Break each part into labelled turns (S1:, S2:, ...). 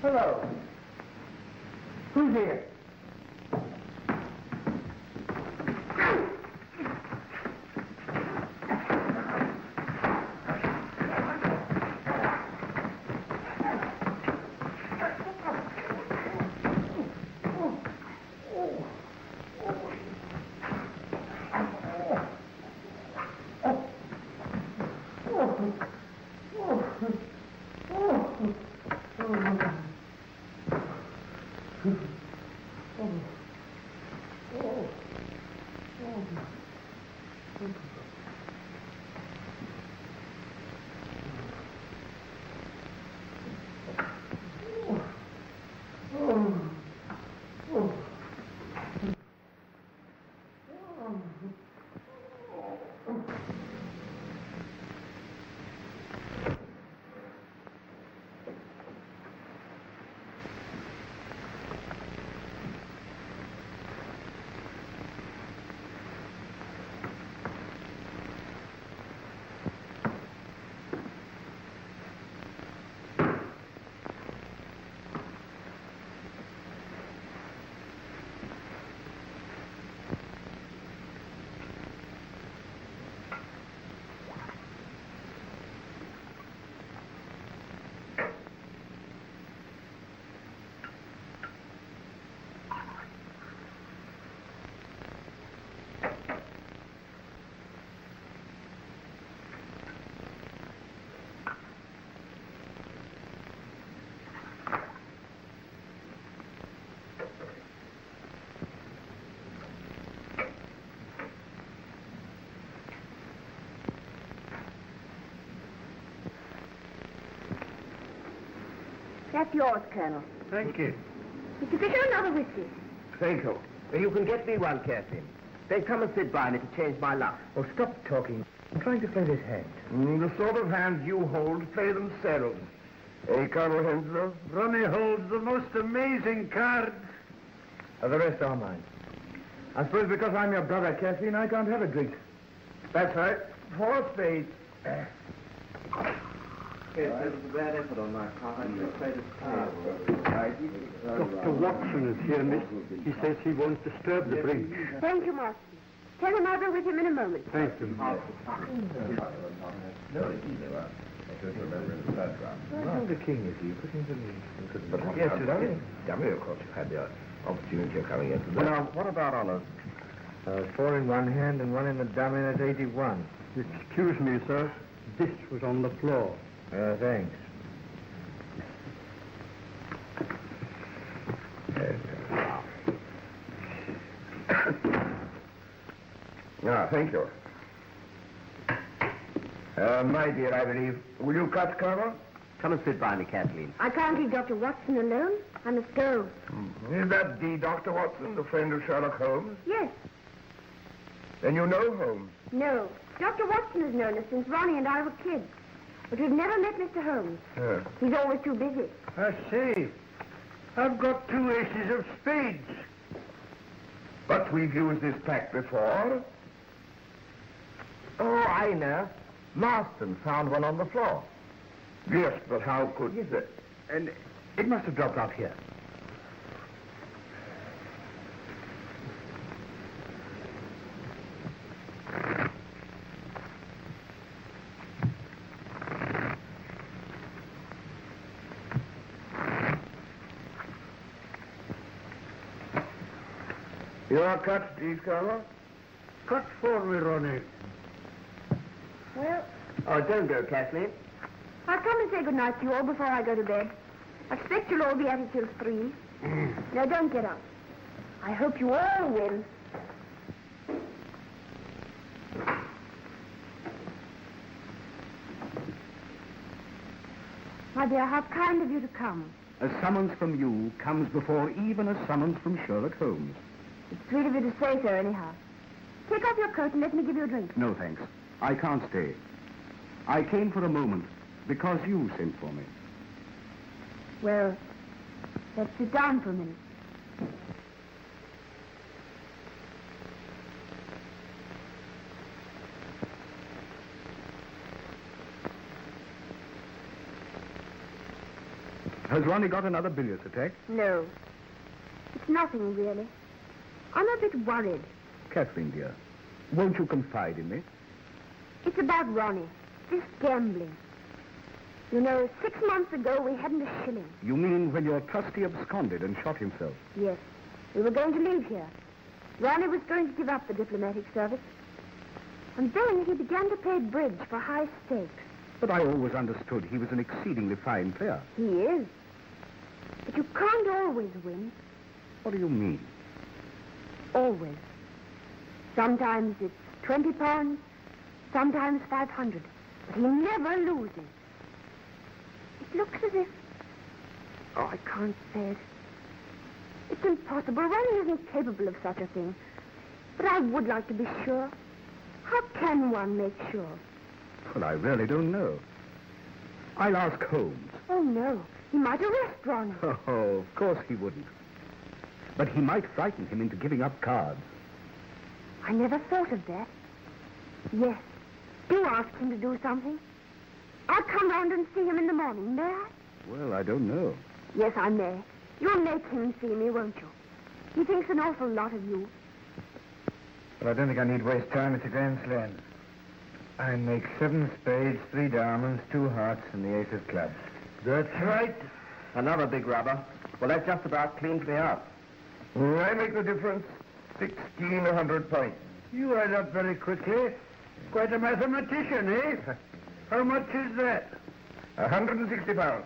S1: Hello. Who's here?
S2: That's yours, Colonel.
S1: Thank you.
S2: Mr. Fisher, another whiskey.
S1: Thank you. You can get me one, Kathleen. They come and sit by me to change my luck. Oh, stop talking. I'm trying to play this hand.
S3: The sort of hands you hold play themselves. Eh, Colonel Henslow?
S1: Ronnie holds the most amazing cards. The rest are mine. I suppose because I'm your brother, Kathleen, I can't have a drink.
S3: That's right. 4 spades.
S4: It was a bad effort on my part.
S1: Dr. Watson is here, miss. He says he won't disturb the drink.
S2: Thank you, Master. Tell him I'll be with him in a moment.
S1: Thank you.
S3: Well, the king is you. Put him to me. But yes, dummy, of course, you've had the opportunity of coming into this.
S1: Now, what about honors? 4 in one hand and 1 in the dummy, that's 81. Excuse me, sir. This was on the floor. Thanks.
S3: Thank you. My dear, I believe. Will you cut, Colonel?
S1: Come and sit by me, Kathleen.
S2: I can't leave Dr. Watson alone. I must go.
S3: Is that the Dr. Watson, the friend of Sherlock Holmes?
S2: Yes.
S3: Then you know Holmes?
S2: No. Dr. Watson has known us since Ronnie and I were kids. But we've never met Mr. Holmes. He's always too busy.
S1: I see. I've got 2 aces of spades.
S3: But we've used this pack before.
S1: Oh, I know. Marston found one on the floor.
S3: Yes, but how could...
S1: Yes, sir. And it must have dropped out here.
S3: Your cut, please, Cardinal.
S1: Cut for me, Ronnie.
S2: Well,
S3: Oh, don't go, Kathleen.
S2: I'll come and say good night to you all before I go to bed. I expect you'll all be at it till 3. Now, don't get up. I hope you all win. My dear, how kind of you to come.
S5: A summons from you comes before even a summons from Sherlock Holmes.
S2: It's sweet of you to say so, anyhow. Take off your coat and let me give you a drink.
S5: No, thanks. I can't stay. I came for a moment because you sent for me.
S2: Well, let's sit down for a minute.
S5: Has Ronnie got another bilious attack?
S2: No. It's nothing, really. I'm a bit worried.
S5: Kathleen, dear, won't you confide in me?
S2: It's about Ronnie. This gambling. You know, 6 months ago, we hadn't a shilling.
S5: You mean when your trustee absconded and shot himself?
S2: Yes. We were going to leave here. Ronnie was going to give up the diplomatic service. And then he began to play bridge for high stakes.
S5: But I always understood he was an exceedingly fine player.
S2: He is. But you can't always win.
S5: What do you mean?
S2: Always. Sometimes it's £20, sometimes 500. But he never loses. It looks as if... Oh, I can't say it. It's impossible. Ronnie isn't capable of such a thing. But I would like to be sure. How can one make sure?
S5: Well, I really don't know. I'll ask Holmes.
S2: Oh, no. He might arrest Ronnie.
S5: Oh, of course he wouldn't. But he might frighten him into giving up cards.
S2: I never thought of that. Yes. Do ask him to do something. I'll come round and see him in the morning, may I?
S5: Well, I don't know.
S2: Yes, I may. You'll make him see me, won't you? He thinks an awful lot of you.
S1: But I don't think I need waste time. It's a grand slam. I make 7 spades, 3 diamonds, 2 hearts, and the ace of clubs.
S3: That's right. Another big rubber. Well, that just about cleans me up. I make the difference. 1,600 points.
S1: You add up very quickly. Quite a mathematician, eh? How much is that?
S3: 160 pounds.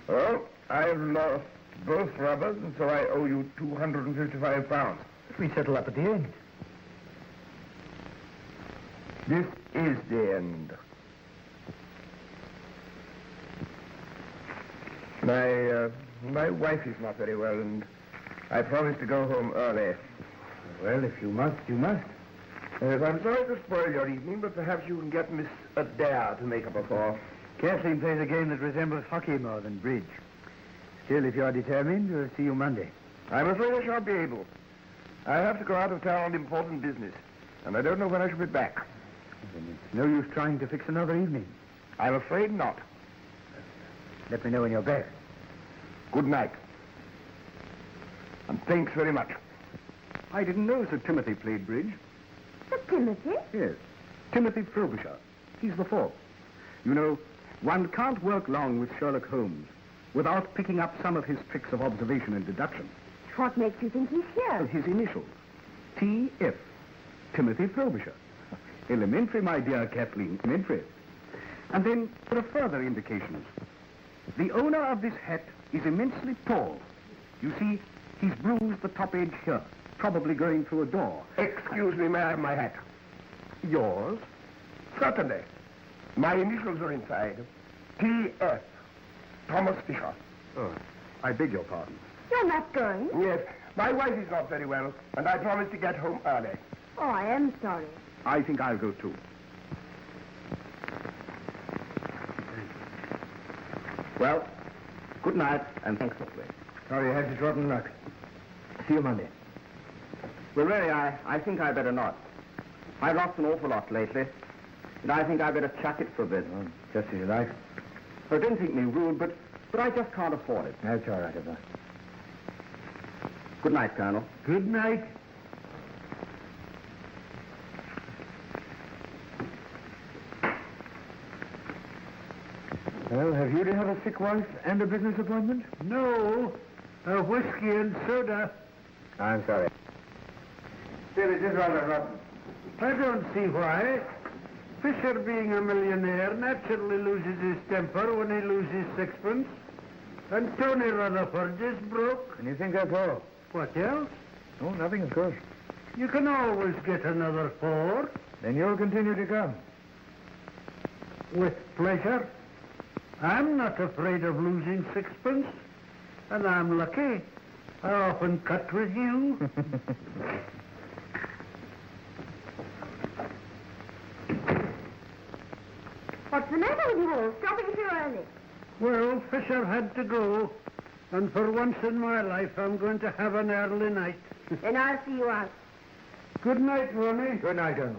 S3: Oh, I've lost both rubbers, and so I owe you 255 pounds.
S1: We settle up at the end.
S3: This is the end. My wife is not very well, and I promised to go home early.
S1: Well, if you must, you must.
S3: Yes, I'm sorry to spoil your evening, but perhaps you can get Miss Adair to make up a for.
S1: Kathleen plays a game that resembles hockey more than bridge. Still, if you're determined, we'll see you Monday.
S3: I'm afraid I shan't be able. I have to go out of town on important business, and I don't know when I shall be back.
S1: Then it's no use trying to fix another evening.
S3: I'm afraid not.
S1: Let me know when you're back.
S3: Good night. And thanks very much.
S5: I didn't know Sir Timothy played bridge.
S2: Sir Timothy?
S5: Yes. Timothy Frobisher. He's the 4th. You know, one can't work long with Sherlock Holmes without picking up some of his tricks of observation and deduction.
S2: What makes you think he's here?
S5: His initials. T.F. Timothy Frobisher. Elementary, my dear Kathleen, elementary. And then there are further indications. The owner of this hat is immensely tall. You see, he's bruised the top edge here, probably going through a door.
S3: Excuse me, may I have my hat?
S5: Yours?
S3: Certainly. My initials are inside. T.F. Thomas Fisher.
S5: Oh, I beg your pardon.
S2: You're not going?
S3: Yes, my wife is not very well, and I promised to get home early.
S2: Oh, I am sorry.
S5: I think I'll go too.
S3: Well, good night, and thanks awfully.
S1: Sorry you had such rotten luck. See you Monday.
S3: Well, really, I think I better not. I've lost an awful lot lately, and I think I better chuck it for a bit.
S1: Oh, just as you like.
S3: Oh, don't think me rude, but I just can't afford it.
S1: That's all right, Eva.
S3: Good night, Colonel.
S1: Good night. Well, have you to have a sick wife and a business appointment? No. A whiskey and soda. I'm sorry.
S3: Still, it is rather rotten.
S1: I don't see why. Fisher, being a millionaire, naturally loses his temper when he loses sixpence. And Tony Rutherford is broke.
S3: And you think that's all?
S1: What else?
S3: Oh, nothing, of course.
S1: You can always get another 4.
S3: Then you'll continue to come.
S1: With pleasure. I'm not afraid of losing sixpence. And I'm lucky. I often cut with you.
S2: What's the matter with you all? Stopping so early.
S1: Well, Fisher had to go. And for once in my life, I'm going to have an early night.
S2: Then I'll see you out.
S1: Good night, Ronnie.
S3: Good night, Colonel.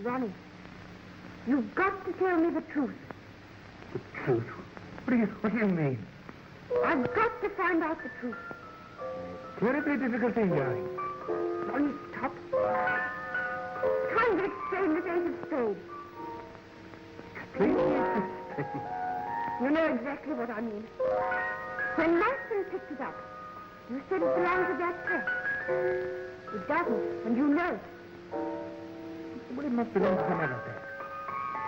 S2: Ronnie, you've got to tell me the truth.
S3: The truth? What do you mean?
S2: I've got to find out the truth.
S3: Terribly difficult thing, darling.
S2: Ronnie, stop. Trying to explain this ace of spades.
S3: Explain
S2: You know exactly what I mean. When Marston picked it up, you said it belonged to that press. It doesn't, and you know it.
S3: Well, it must belong to some other pack.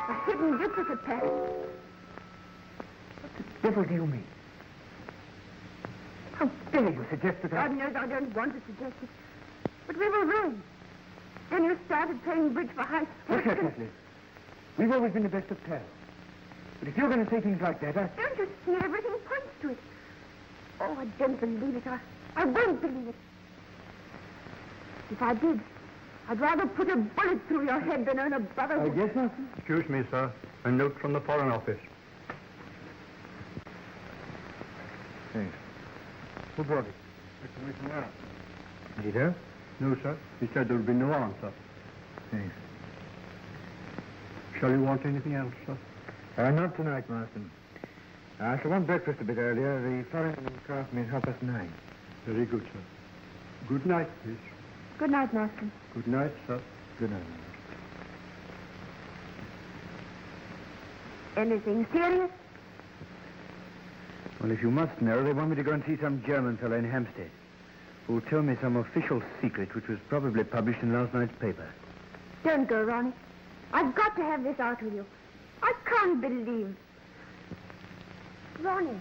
S2: A hidden duplicate pack.
S3: What the devil do you mean? How dare you suggest that
S2: God knows I don't want to suggest it. But we were ruined. Then you started playing bridge for high
S3: Look
S2: stakes.
S3: here, Kathleen. We've always been the best of pals. But if you're going to say things like that,
S2: Don't you see everything points to it? Oh, I don't believe it. I won't believe it. If I did, I'd rather put a bullet through your head than earn a brother.
S3: Yes, Master?
S1: Excuse me, sir. A note from the Foreign Office.
S3: Thanks. Who brought it?
S1: Mr. Missionary.
S3: Did he tell?
S1: No, sir. He said there would be no answer.
S3: Thanks.
S1: Shall you want anything else, sir?
S3: Not tonight, Marston. I shall want breakfast a bit earlier. The foreign craft means 9:30.
S1: Very good, sir. Good night, please.
S2: Good night, Marston.
S1: Good night, sir.
S3: Good night.
S2: Anything serious?
S5: Well, if you must know, they want me to go and see some German fellow in Hampstead who'll tell me some official secret which was probably published in last night's paper.
S2: Don't go, Ronnie. I've got to have this out with you. I can't believe. Ronnie.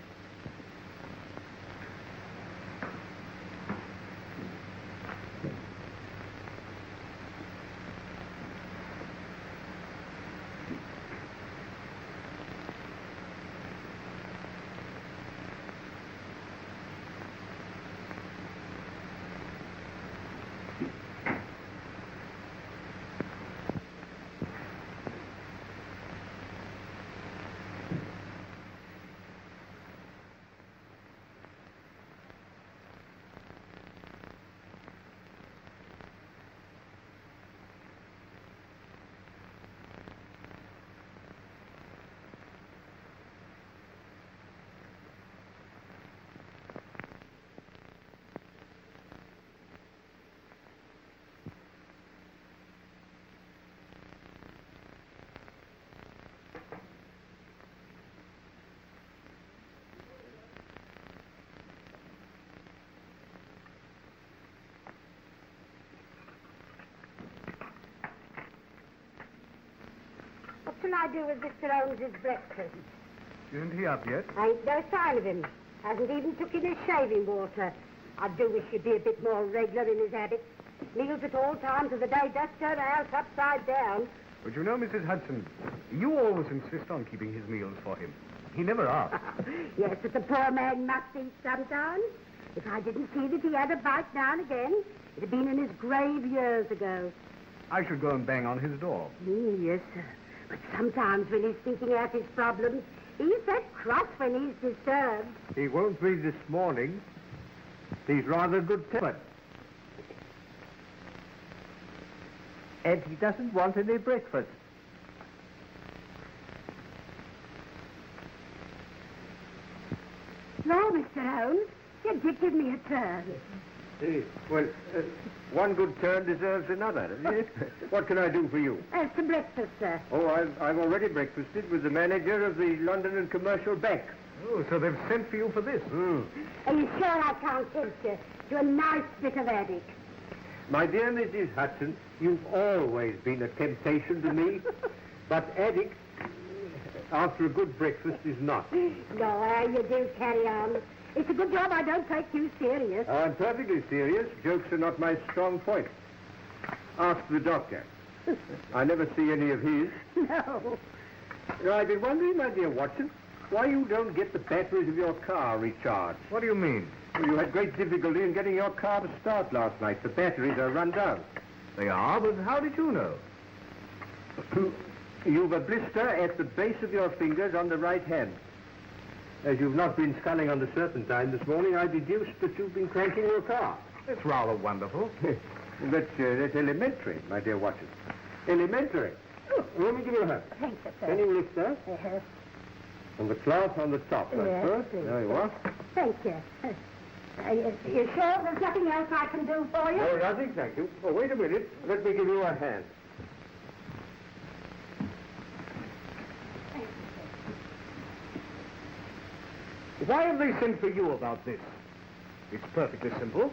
S2: shall I do with Mr. Holmes's breakfast?
S5: Isn't he up yet?
S2: Ain't no sign of him. Hasn't even took in his shaving water. I do wish he'd be a bit more regular in his habits. Meals at all times of the day does turn the house upside down.
S5: But you know, Mrs. Hudson, you always insist on keeping his meals for him. He never asks.
S2: Yes, but the poor man must eat sometimes. If I didn't see that he had a bite now and again, it'd have been in his grave years ago.
S5: I should go and bang on his door.
S2: Yes, sir. But sometimes when he's thinking out his problems, he's that cross when he's disturbed.
S1: He won't be this morning. He's rather good-tempered. And he doesn't want any breakfast.
S2: No, Mr. Holmes, you did give me a turn.
S1: Well, one good turn deserves another, doesn't it? What can I do for you?
S2: As to breakfast, sir.
S1: Oh, I've already breakfasted with the manager of the London and Commercial Bank.
S5: Oh, so they've sent for you for this?
S2: Are you sure I can't tempt you to a nice bit of addict?
S1: My dear Mrs. Hudson, you've always been a temptation to me, but addict, after a good breakfast, is not.
S2: No, you do carry on. It's a good job I don't take you serious.
S1: I'm perfectly serious. Jokes are not my strong point. Ask the doctor. I never see any of his.
S2: No.
S1: I've been wondering, my dear Watson, why you don't get the batteries of your car recharged.
S5: What do you mean?
S1: Well, you had great difficulty in getting your car to start last night. The batteries are run down.
S5: They are, but how did you know?
S1: You've a blister at the base of your fingers on the right hand. As you've not been sculling on the serpentine this morning, I deduced that you've been cranking your car.
S5: It's rather wonderful.
S1: That's elementary, my dear Watson. Elementary. Oh, let me give you a hand.
S2: Thank you, sir.
S1: Can you lift that?
S2: Yes.
S1: And the cloth on the top, that's
S2: Yes,
S1: good.
S2: please.
S1: There you are.
S2: Thank you. You sure there's nothing else I can do for you?
S1: No, nothing, thank you. Oh, wait a minute. Let me give you a hand.
S5: Why have they sent for you about this? It's perfectly simple.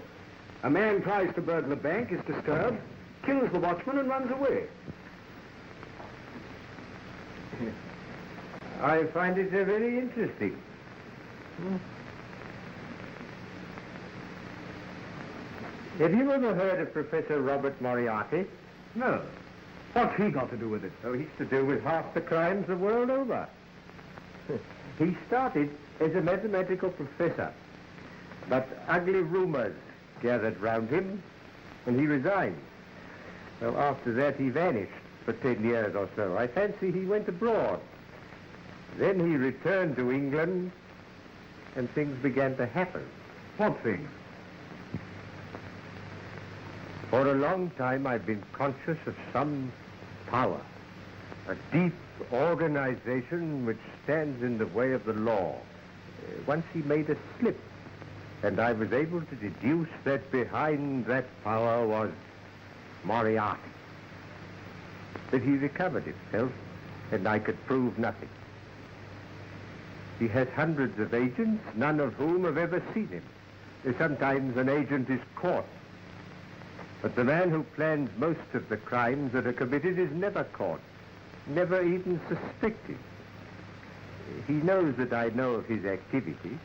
S5: A man tries to burgle a bank, is disturbed, kills the watchman and runs away.
S1: I find it very interesting. Have you ever heard of Professor Robert Moriarty?
S5: No. What's he got to do with it?
S1: Oh, he's to do with half the crimes the world over. He started as a mathematical professor, but ugly rumors gathered round him, and he resigned. Well, after that, he vanished for 10 years or so. I fancy he went abroad. Then he returned to England, and things began to happen.
S5: What thing?
S1: For a long time, I've been conscious of some power, a deep organization which stands in the way of the law. Once he made a slip, and I was able to deduce that behind that power was Moriarty. But he recovered himself, and I could prove nothing. He has hundreds of agents, none of whom have ever seen him. Sometimes an agent is caught. But the man who plans most of the crimes that are committed is never caught, never even suspected. He knows that I know of his activity.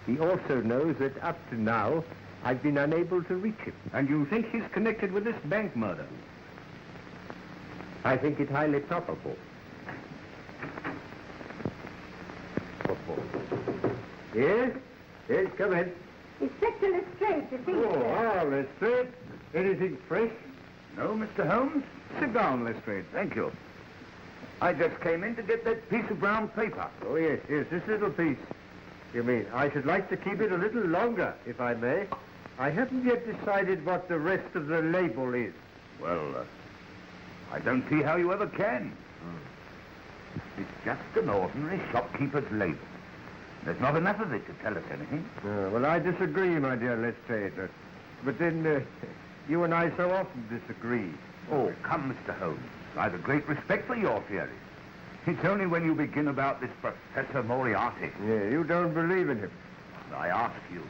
S1: He also knows that up to now, I've been unable to reach him.
S5: And you think he's connected with this bank murder?
S1: I think it highly probable. Yes? Yes, come in.
S2: Inspector Lestrade, to see you, sir.
S1: Lestrade. Anything fresh?
S5: No, Mr. Holmes? Sit down, Lestrade. Thank you. I just came in to get that piece of brown paper.
S1: Oh, yes, this little piece. You mean, I should like to keep it a little longer, if I may. I haven't yet decided what the rest of the label is.
S5: Well, I don't see how you ever can. It's just an ordinary shopkeeper's label. There's not enough of it to tell us anything.
S1: Well, I disagree, my dear Lestrade. But then, you and I so often disagree.
S5: Oh, come, Mr. Holmes. I've a great respect for your theories. It's only when you begin about this Professor Moriarty.
S1: Yeah, you don't believe in him.
S5: I ask you,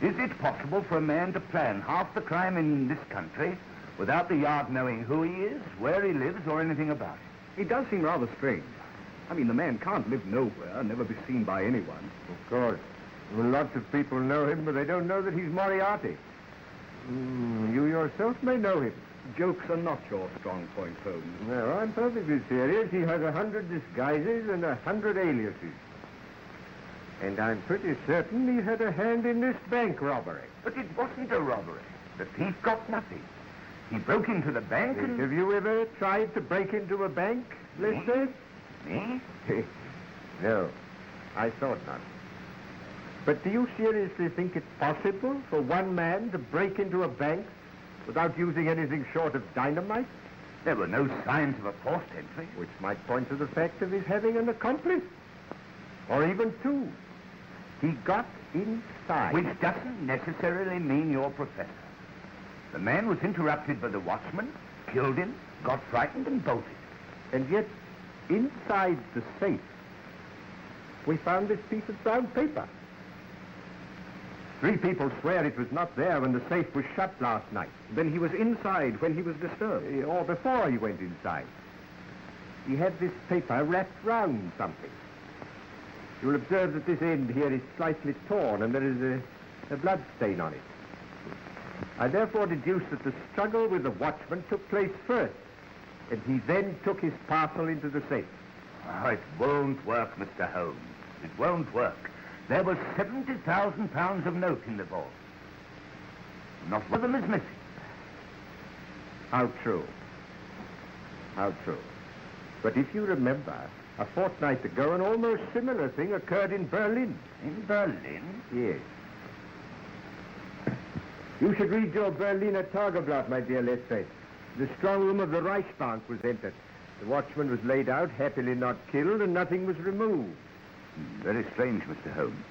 S5: is it possible for a man to plan half the crime in this country without the Yard knowing who he is, where he lives, or anything about It does seem rather strange. I mean, the man can't live nowhere, never be seen by anyone.
S1: Of course. Well, lots of people know him, but they don't know that he's Moriarty. You yourself may know him.
S5: Jokes are not your strong point, Holmes.
S1: No, I'm perfectly serious. He has 100 disguises and 100 aliases. And I'm pretty certain he had a hand in this bank robbery.
S3: But it wasn't a robbery. The thief got nothing. He broke into the bank and...
S1: Have you ever tried to break into a bank, Lester?
S3: Me?
S1: No, I thought not. But do you seriously think it's possible for one man to break into a bank without using anything short of dynamite?
S3: There were no signs of a forced entry.
S1: Which might point to the fact of his having an accomplice. Or even two. He got inside.
S3: Which doesn't necessarily mean you're professor. The man was interrupted by the watchman, killed him, got frightened and bolted.
S1: And yet, inside the safe, we found this piece of brown paper. 3 people swear it was not there when the safe was shut last night.
S5: Then he was inside when he was disturbed.
S1: Or before he went inside. He had this paper wrapped round something. You'll observe that this end here is slightly torn and there is a blood stain on it. I therefore deduce that the struggle with the watchman took place first, and he then took his parcel into the safe.
S3: Oh, it won't work, Mr. Holmes. It won't work. There was £70,000 of note in the vault. Not one of them is missing.
S1: How true. How true. But if you remember, a fortnight ago, an almost similar thing occurred in Berlin.
S3: In Berlin?
S1: Yes. You should read your Berliner Tageblatt, my dear Lestred. The strong room of the Reichsbank was entered. The watchman was laid out, happily not killed, and nothing was removed.
S3: Very strange, Mr. Holmes.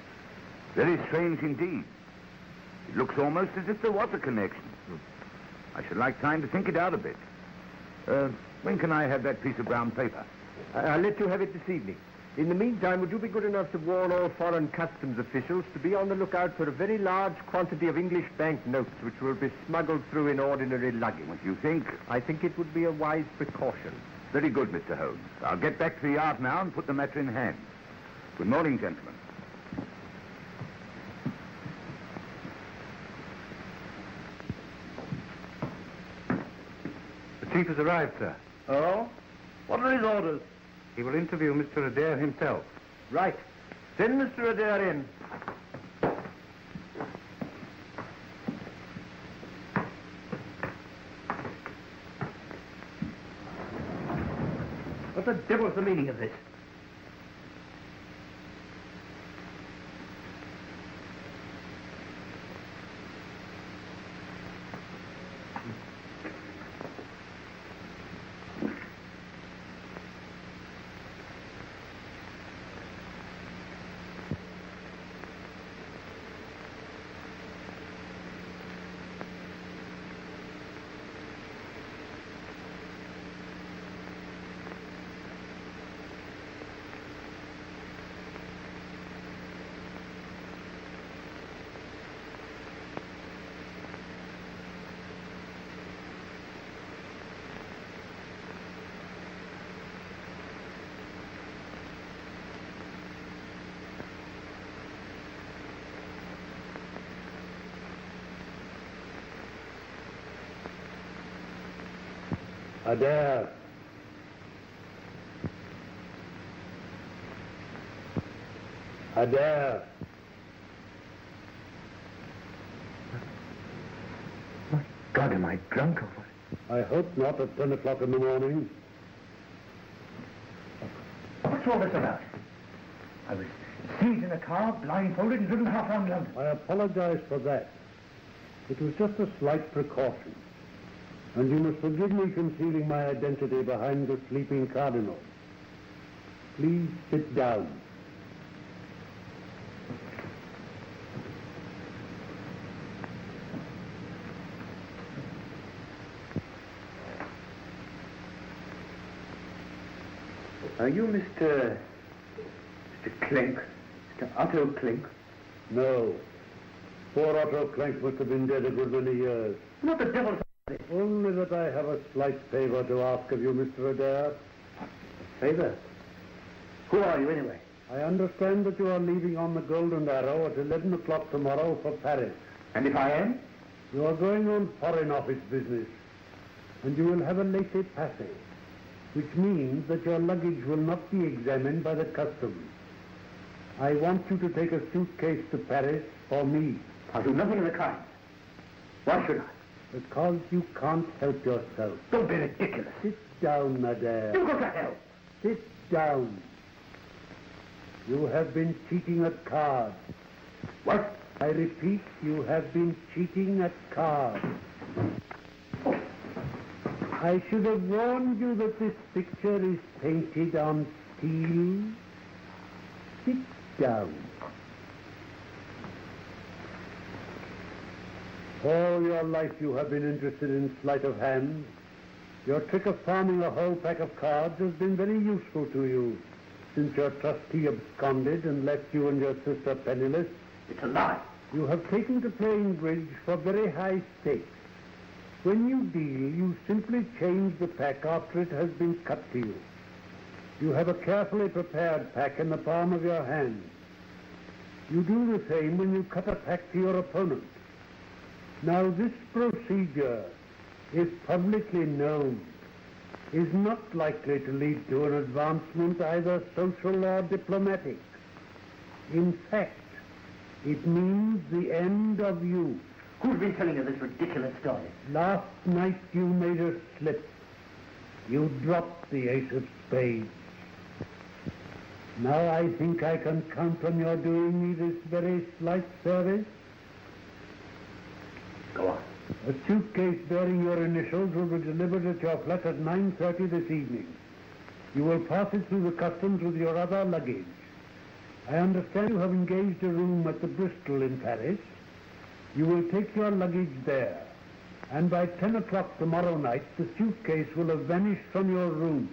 S3: Very strange indeed. It looks almost as if there was a connection. I should like time to think it out a bit. When can I have that piece of brown paper?
S1: I'll let you have it this evening. In the meantime, would you be good enough to warn all foreign customs officials to be on the lookout for a very large quantity of English banknotes which will be smuggled through in ordinary luggage?
S3: What you think?
S1: I think it would be a wise precaution.
S3: Very good, Mr. Holmes. I'll get back to the yard now and put the matter in hand. Good morning, gentlemen.
S5: The chief has arrived, sir.
S3: Oh? What are his orders?
S5: He will interview Mr. Adair himself.
S3: Right. Send Mr. Adair in.
S5: What the devil's the meaning of this?
S1: Adair. Adair.
S3: My God, am I drunk or what?
S1: I hope not at 10 o'clock in the morning.
S3: What's all this about? I was seized in a car, blindfolded, and driven half around London.
S1: I apologize for that. It was just a slight precaution. And you must forgive me concealing my identity behind the sleeping Cardinal. Please sit down.
S3: Are you Mr. Clink? Mr. Otto Clink?
S1: No. Poor Otto Clank must have been dead a good many years.
S3: What the devil?
S1: Only that I have a slight favor to ask of you, Mr. Adair.
S5: Favor? Who are you, anyway? I understand that you are leaving on the Golden Arrow at 11 o'clock tomorrow for Paris.
S3: And if I am?
S5: You are going on Foreign Office business, and you will have a laissez-passer, which means that your luggage will not be examined by the customs. I want you to take a suitcase to Paris for me.
S3: I'll do nothing of the kind. Why should I?
S5: Because you can't help yourself.
S3: Don't be ridiculous.
S5: Sit down, madame.
S3: You go to hell.
S5: Sit down. You have been cheating at cards.
S3: What?
S5: I repeat, you have been cheating at cards. I should have warned you that this picture is painted on steel. Sit down. All your life you have been interested in sleight of hand. Your trick of palming a whole pack of cards has been very useful to you since your trustee absconded and left you and your sister penniless.
S3: It's a lie.
S5: You have taken to playing bridge for very high stakes. When you deal, you simply change the pack after it has been cut to you. You have a carefully prepared pack in the palm of your hand. You do the same when you cut a pack to your opponent. Now, this procedure, if publicly known, is not likely to lead to an advancement either social or diplomatic. In fact, it means the end of you.
S3: Who's been telling you this ridiculous story?
S5: Last night you made a slip. You dropped the ace of spades. Now I think I can count on your doing me this very slight service.
S3: Go on.
S5: A suitcase bearing your initials will be delivered at your flat at 9:30 this evening. You will pass it through the customs with your other luggage. I understand you have engaged a room at the Bristol in Paris. You will take your luggage there, and by 10 o'clock tomorrow night, the suitcase will have vanished from your room.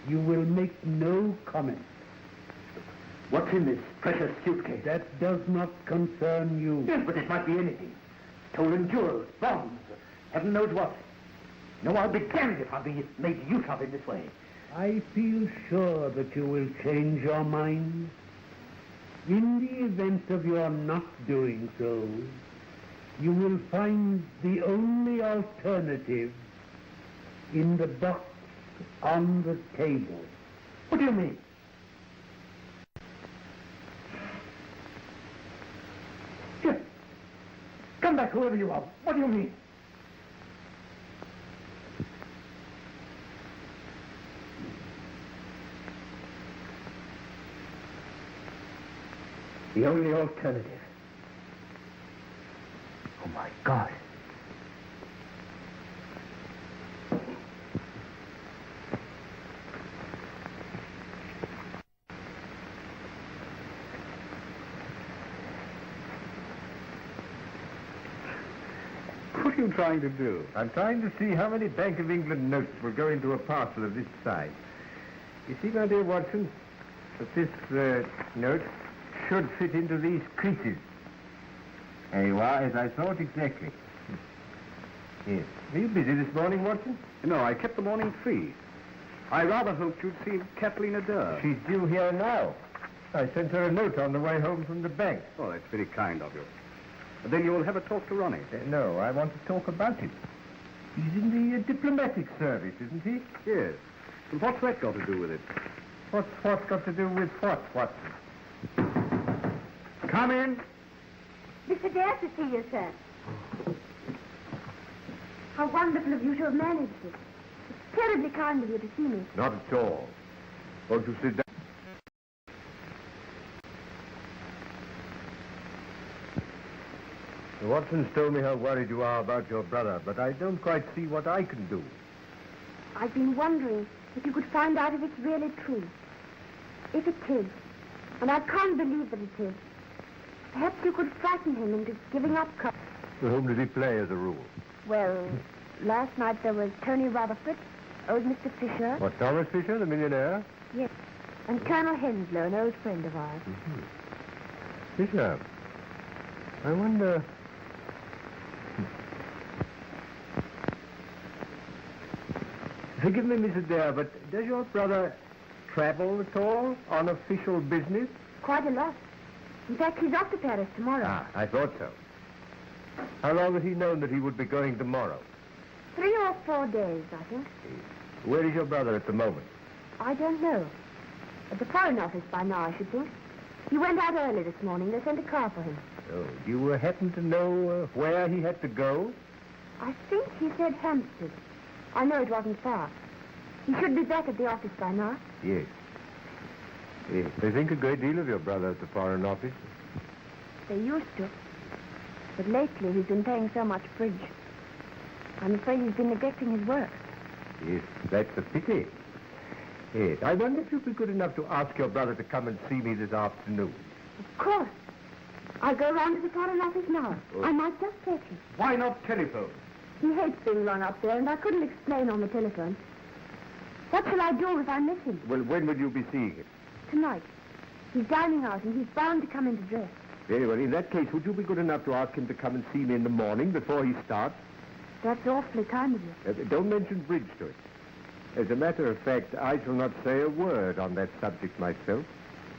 S5: You will make no comment.
S3: What's in this precious suitcase?
S5: That does not concern you.
S3: Yes, but it might be anything. Stolen jewels, bonds, heaven knows what. No, I'll be damned if I'll be made use of in this way.
S5: I feel sure that you will change your mind. In the event of your not doing so, you will find the only alternative in the box on the table.
S3: What do you mean? Here. Come back, whoever you are. What do you mean? The only alternative. Oh, my God.
S5: What are you trying to do?
S1: I'm trying to see how many Bank of England notes will go into a parcel of this size. You see, my dear Watson, that this note should fit into these creases. There you are, as I thought exactly. Yes. Were you busy this morning, Watson?
S5: No, I kept the morning free. I rather hoped you'd see Kathleen Adair.
S1: She's due here now. I sent her a note on the way home from the bank.
S5: Oh, that's very kind of you. Then you'll have a talk to Ronnie.
S1: No, I want to talk about it. He's in the diplomatic service, isn't he?
S5: Yes. And what's that got to do with it?
S1: What's what got to do with what, Watson? Come in.
S2: Mr. Dare to see you, sir. How wonderful of you to have managed it. It's terribly kind of you to see me.
S1: Not at all. Won't you sit down? Watson's told me how worried you are about your brother, but I don't quite see what I can do.
S2: I've been wondering if you could find out if it's really true. If it is, and I can't believe that it is, perhaps you could frighten him into giving up.
S1: To whom did he play as a rule?
S2: Well, last night there was Tony Rutherford, old Mr. Fisher.
S1: What, Thomas Fisher, the millionaire?
S2: Yes, and Colonel Henslow, an old friend of ours.
S1: Mm-hmm. Fisher. I wonder... Forgive me, Mrs. Dare, but does your brother travel at all on official business?
S2: Quite a lot. In fact, he's off to Paris tomorrow.
S1: Ah, I thought so. How long has he known that he would be going tomorrow?
S2: 3 or 4 days, I think.
S1: Where is your brother at the moment?
S2: I don't know. At the Foreign Office by now, I should think. He went out early this morning. They sent a car for him.
S1: Oh, do you happen to know where he had to go?
S2: I think he said Hampstead. I know it wasn't far. He should be back at the office by now.
S1: Yes. Yes. They think a great deal of your brother at the Foreign Office.
S2: They used to. But lately he's been playing so much bridge. I'm afraid he's been neglecting his work.
S1: Yes, that's a pity. Yes, I wonder if you'd be good enough to ask your brother to come and see me this afternoon.
S2: Of course. I'll go round to the Foreign Office now.
S1: Oh.
S2: I might just fetch him.
S5: Why not telephone?
S2: He hates being run up there, and I couldn't explain on the telephone. What shall I do if I miss him?
S1: Well, when will you be seeing him?
S2: Tonight. He's dining out, and he's bound to come into dress.
S1: Very well. In that case, would you be good enough to ask him to come and see me in the morning before he starts?
S2: That's awfully kind of you.
S1: Don't mention bridge to it. As a matter of fact, I shall not say a word on that subject myself,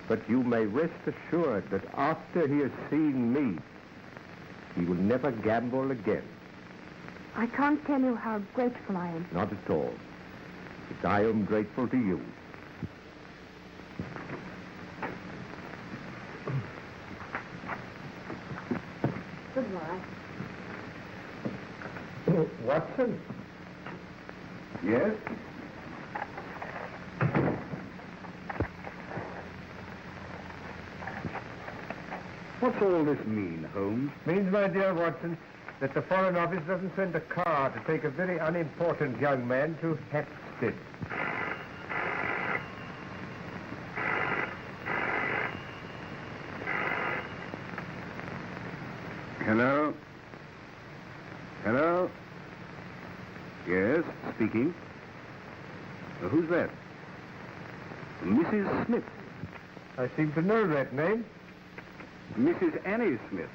S1: but you may rest assured that after he has seen me, he will never gamble again.
S2: I can't tell you how grateful I am.
S1: Not at all. But I am grateful to you.
S2: Goodbye.
S1: Watson?
S5: Yes? What's all this mean, Holmes?
S1: Means, my dear Watson, that the Foreign Office doesn't send a car to take a very unimportant young man to Hampstead.
S5: Hello? Hello? Yes, speaking. Who's that? Mrs. Smith.
S1: I seem to know that name.
S5: Mrs. Annie Smith.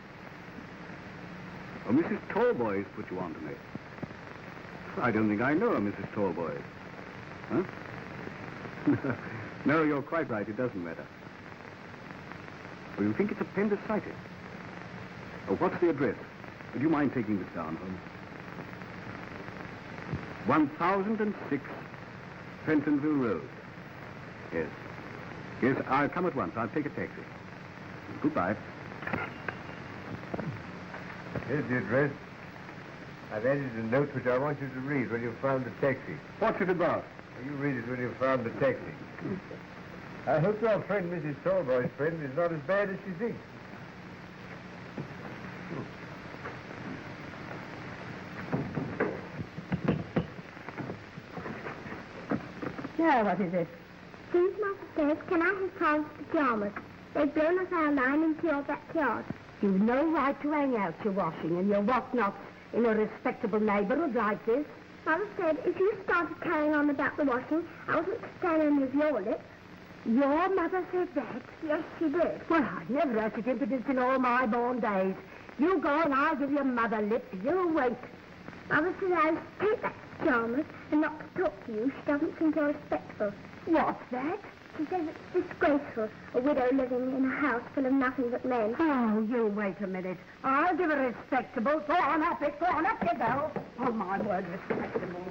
S5: Oh, Mrs. Tallboys put you on to me. I don't think I know a Mrs. Tallboys. Huh? No, you're quite right. It doesn't matter. Well, you think it's appendicitis? Oh, what's the address? Would you mind taking this down, Holmes? 1006 Pentonville Road. Yes. Yes, I'll come at once. I'll take a taxi. Goodbye.
S1: Here's the address. I've added a note which I want you to read when you've found the taxi.
S5: What's it about?
S1: You read it when you've found the taxi. I hope your friend, Mrs. Tallboy's friend, is not as bad as she thinks.
S2: Now, what is it?
S6: Please, Mother says, can I have Paul's pajamas? They've blown us our line into your backyard.
S2: You've no right to hang out your washing and your what-nots in a respectable neighborhood like this.
S6: Mother said if you started carrying on about the washing, I wasn't to stay any of your lips.
S2: Your mother said that?
S6: Yes, she did.
S2: Well, I've never had such impudence in all my born days. You go and I'll give your mother lip. You wait.
S6: Mother said I was to take back the pajamas and not to talk to you. She doesn't think you're respectful.
S2: What's that?
S6: She says it's disgraceful, a widow living in a house full of nothing but men.
S2: Oh, you wait a minute. I'll give her respectable. Go on up it. Go on up you go. Oh, my word, respectable.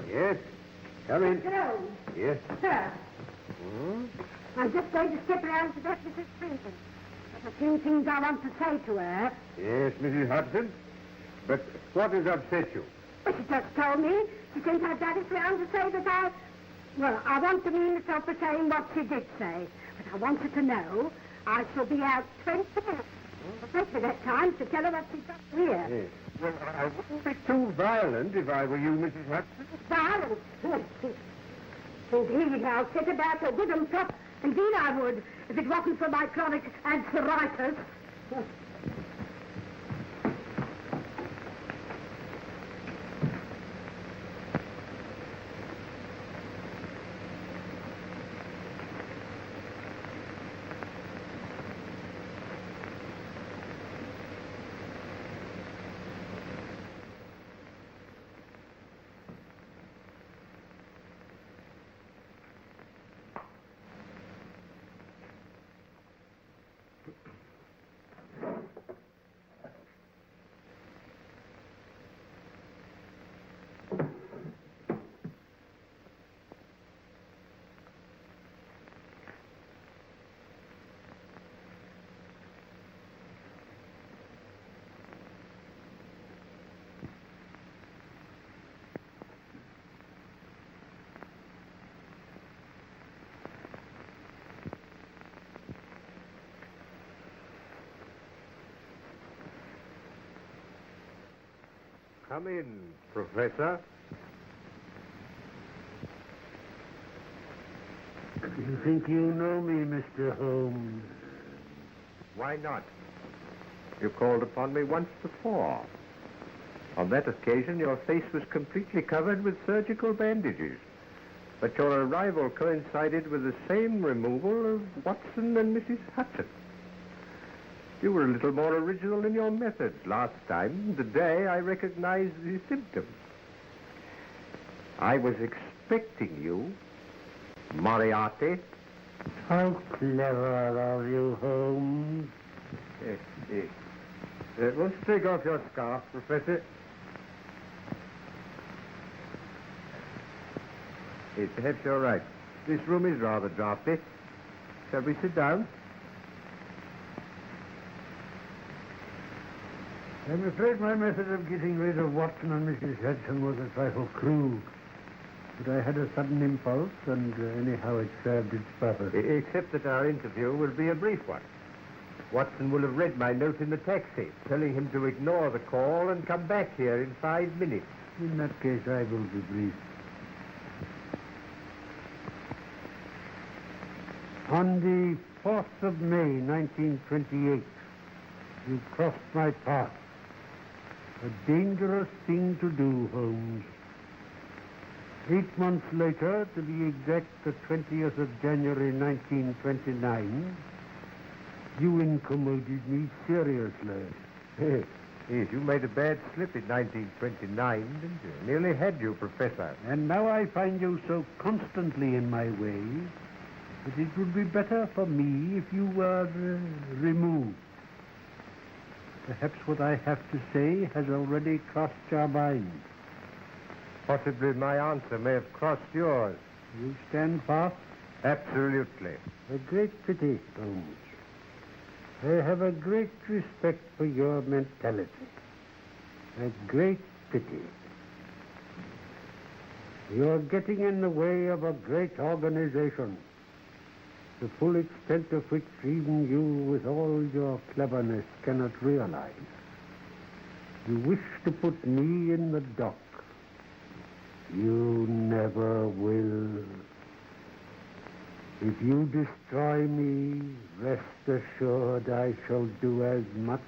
S1: Yes? Come in.
S2: Hello.
S1: Yes?
S2: Sir,
S1: Hmm?
S2: I'm just going to step round to that Mrs. Sprinton. There's a few things I want to say to her.
S1: Yes, Mrs. Hudson. But what has upset you?
S2: Well, she just told me. She thinks I've got it round to say that I want to mean myself for saying what she did say. But I want her to know I shall be out 20 minutes. Especially that time to tell her what she's got here.
S1: Yes. Well, I wouldn't be too violent if I were you, Mrs. Hudson.
S2: Violence. Indeed, I'll sit about a wooden prop. Indeed, I would, if it wasn't for my chronic arthritis.
S1: Come in, Professor.
S7: You think you know me, Mr. Holmes?
S1: Why not? You called upon me once before. On that occasion, your face was completely covered with surgical bandages. But your arrival coincided with the same removal of Watson and Mrs. Hudson. You were a little more original in your methods last time. Today, I recognized the symptoms. I was expecting you, Moriarty.
S7: How clever of you, Holmes.
S1: Let's take off your scarf, Professor. Perhaps you're right. This room is rather draughty. Shall we sit down?
S7: I'm afraid my method of getting rid of Watson and Mrs. Hudson was a trifle crude. But I had a sudden impulse, and anyhow it served its purpose.
S1: Except that our interview will be a brief one. Watson will have read my note in the taxi, telling him to ignore the call and come back here in 5 minutes.
S7: In that case, I will be brief. On the 4th of May, 1928, you crossed my path. A dangerous thing to do, Holmes. 8 months later, to be exact, the 20th of January, 1929, you incommoded me seriously.
S1: Yes, you made a bad slip in 1929, didn't you? Nearly had you, Professor.
S7: And now I find you so constantly in my way that it would be better for me if you were removed. Perhaps what I have to say has already crossed your mind.
S1: Possibly my answer may have crossed yours.
S7: You stand fast?
S1: Absolutely.
S7: A great pity, Holmes. I have a great respect for your mentality. A great pity. You're getting in the way of a great organization, the full extent of which even you, with all your cleverness, cannot realize. You wish to put me in the dock. You never will. If you destroy me, rest assured I shall do as much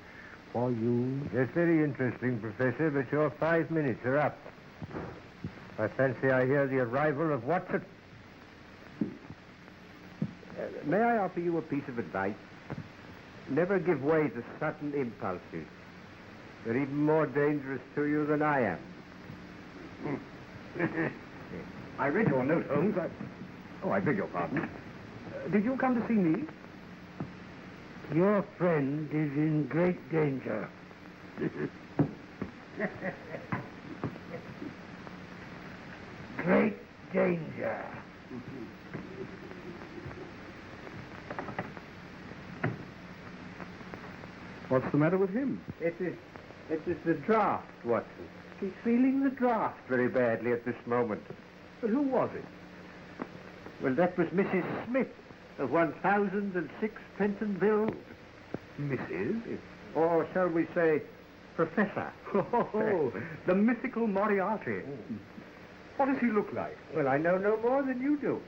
S7: for you.
S1: That's very interesting, Professor, but your 5 minutes are up. I fancy I hear the arrival of Watson. May I offer you a piece of advice? Never give way to sudden impulses. They're even more dangerous to you than I am.
S5: I read your note, Holmes. I beg your pardon. Did you come to see me?
S7: Your friend is in great danger. Great danger.
S5: What's the matter with him?
S1: It is the draft, Watson. He's feeling the draft very badly at this moment. But who was it? Well, that was Mrs. Smith of 1006 Pentonville.
S5: Mrs.?
S1: Or shall we say, Professor.
S5: Oh, the mythical Moriarty. What does he look like?
S1: Well, I know no more than you do.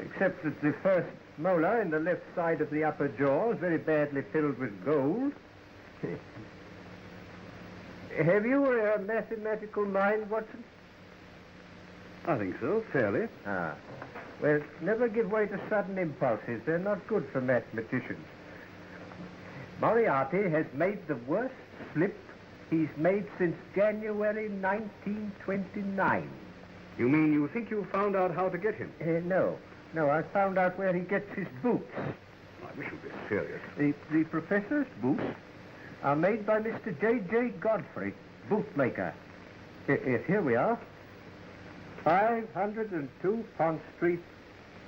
S1: Except that the first molar in the left side of the upper jaw is very badly filled with gold. Have you a mathematical mind, Watson?
S5: I think so, fairly.
S1: Ah. Well, never give way to sudden impulses. They're not good for mathematicians. Moriarty has made the worst slip he's made since January 1929.
S5: You mean you think you found out how to get him?
S1: No. No, I found out where he gets his boots.
S5: I wish you'd be serious.
S1: The professor's boots are made by Mr. J.J. Godfrey, bootmaker. Here we are. 502 Pont Street,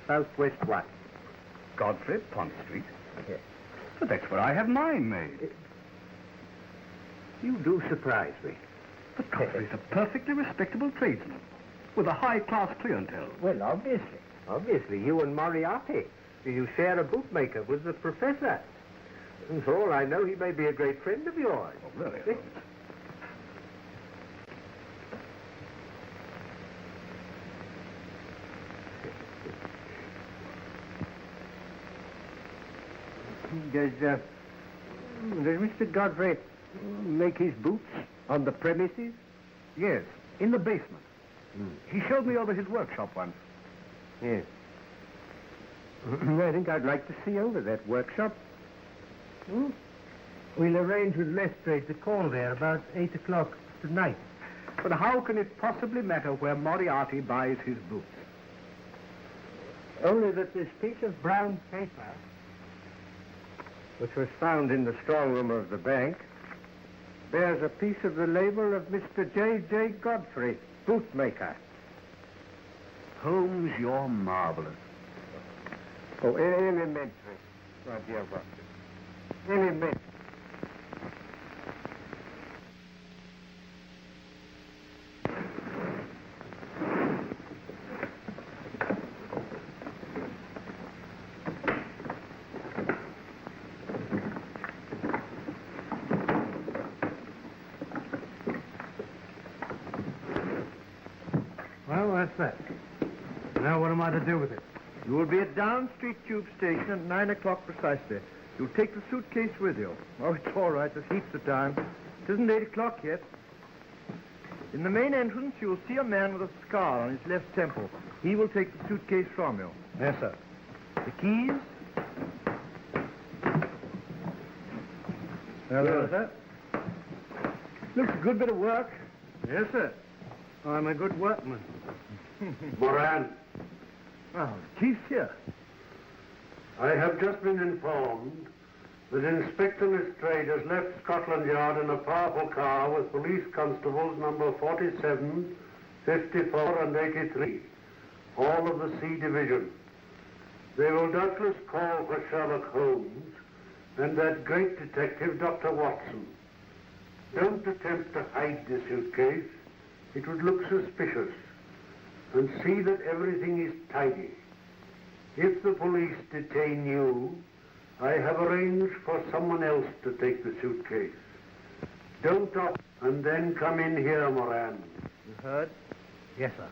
S1: Southwest 1.
S5: Godfrey, Pont Street?
S1: Yes.
S5: But that's where I have mine made.
S1: You do surprise me.
S5: But Godfrey's a perfectly respectable tradesman with a high-class clientele.
S1: Well, obviously. Obviously, you and Moriarty. You share a bootmaker with the professor. And for all I know, he may be a great friend of yours.
S5: Oh, really?
S1: Does Mr. Godfrey make his boots on the premises?
S5: Yes, in the basement. He showed me over his workshop once.
S1: Yes. I think I'd like to see over that workshop. We'll arrange with Lestrade to call there about 8 o'clock tonight.
S5: But how can it possibly matter where Moriarty buys his boots?
S1: Only that this piece of brown paper, which was found in the strong room of the bank, bears a piece of the label of Mr. J. Godfrey, bootmaker.
S5: Holmes, you're marvelous.
S1: Oh, elementary, my dear Watson. Elementary.
S7: Well, that's that. Now what am I to do with it?
S4: You will be at Down Street Tube Station at 9 o'clock precisely. You'll take the suitcase with you. Oh, it's all right. There's heaps of time. It isn't 8 o'clock yet. In the main entrance, you'll see a man with a scar on his left temple. He will take the suitcase from you.
S7: Yes, sir.
S4: The keys?
S7: Hello,
S4: sir. Looks a good bit of work.
S7: Yes, sir. I'm a good workman.
S8: Moran,
S4: Oh, the chief's here.
S8: I have just been informed that Inspector Lestrade has left Scotland Yard in a powerful car with police constables number 47, 54 and 83, all of the C Division. They will doubtless call for Sherlock Holmes and that great detective, Dr. Watson. Don't attempt to hide the suitcase. It would look suspicious. And see that everything is tidy. If the police detain you, I have arranged for someone else to take the suitcase. Don't talk, and then come in here, Moran.
S4: You heard?
S7: Yes, sir.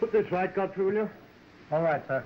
S4: Put this right, Godfrey, will you?
S7: All right, sir.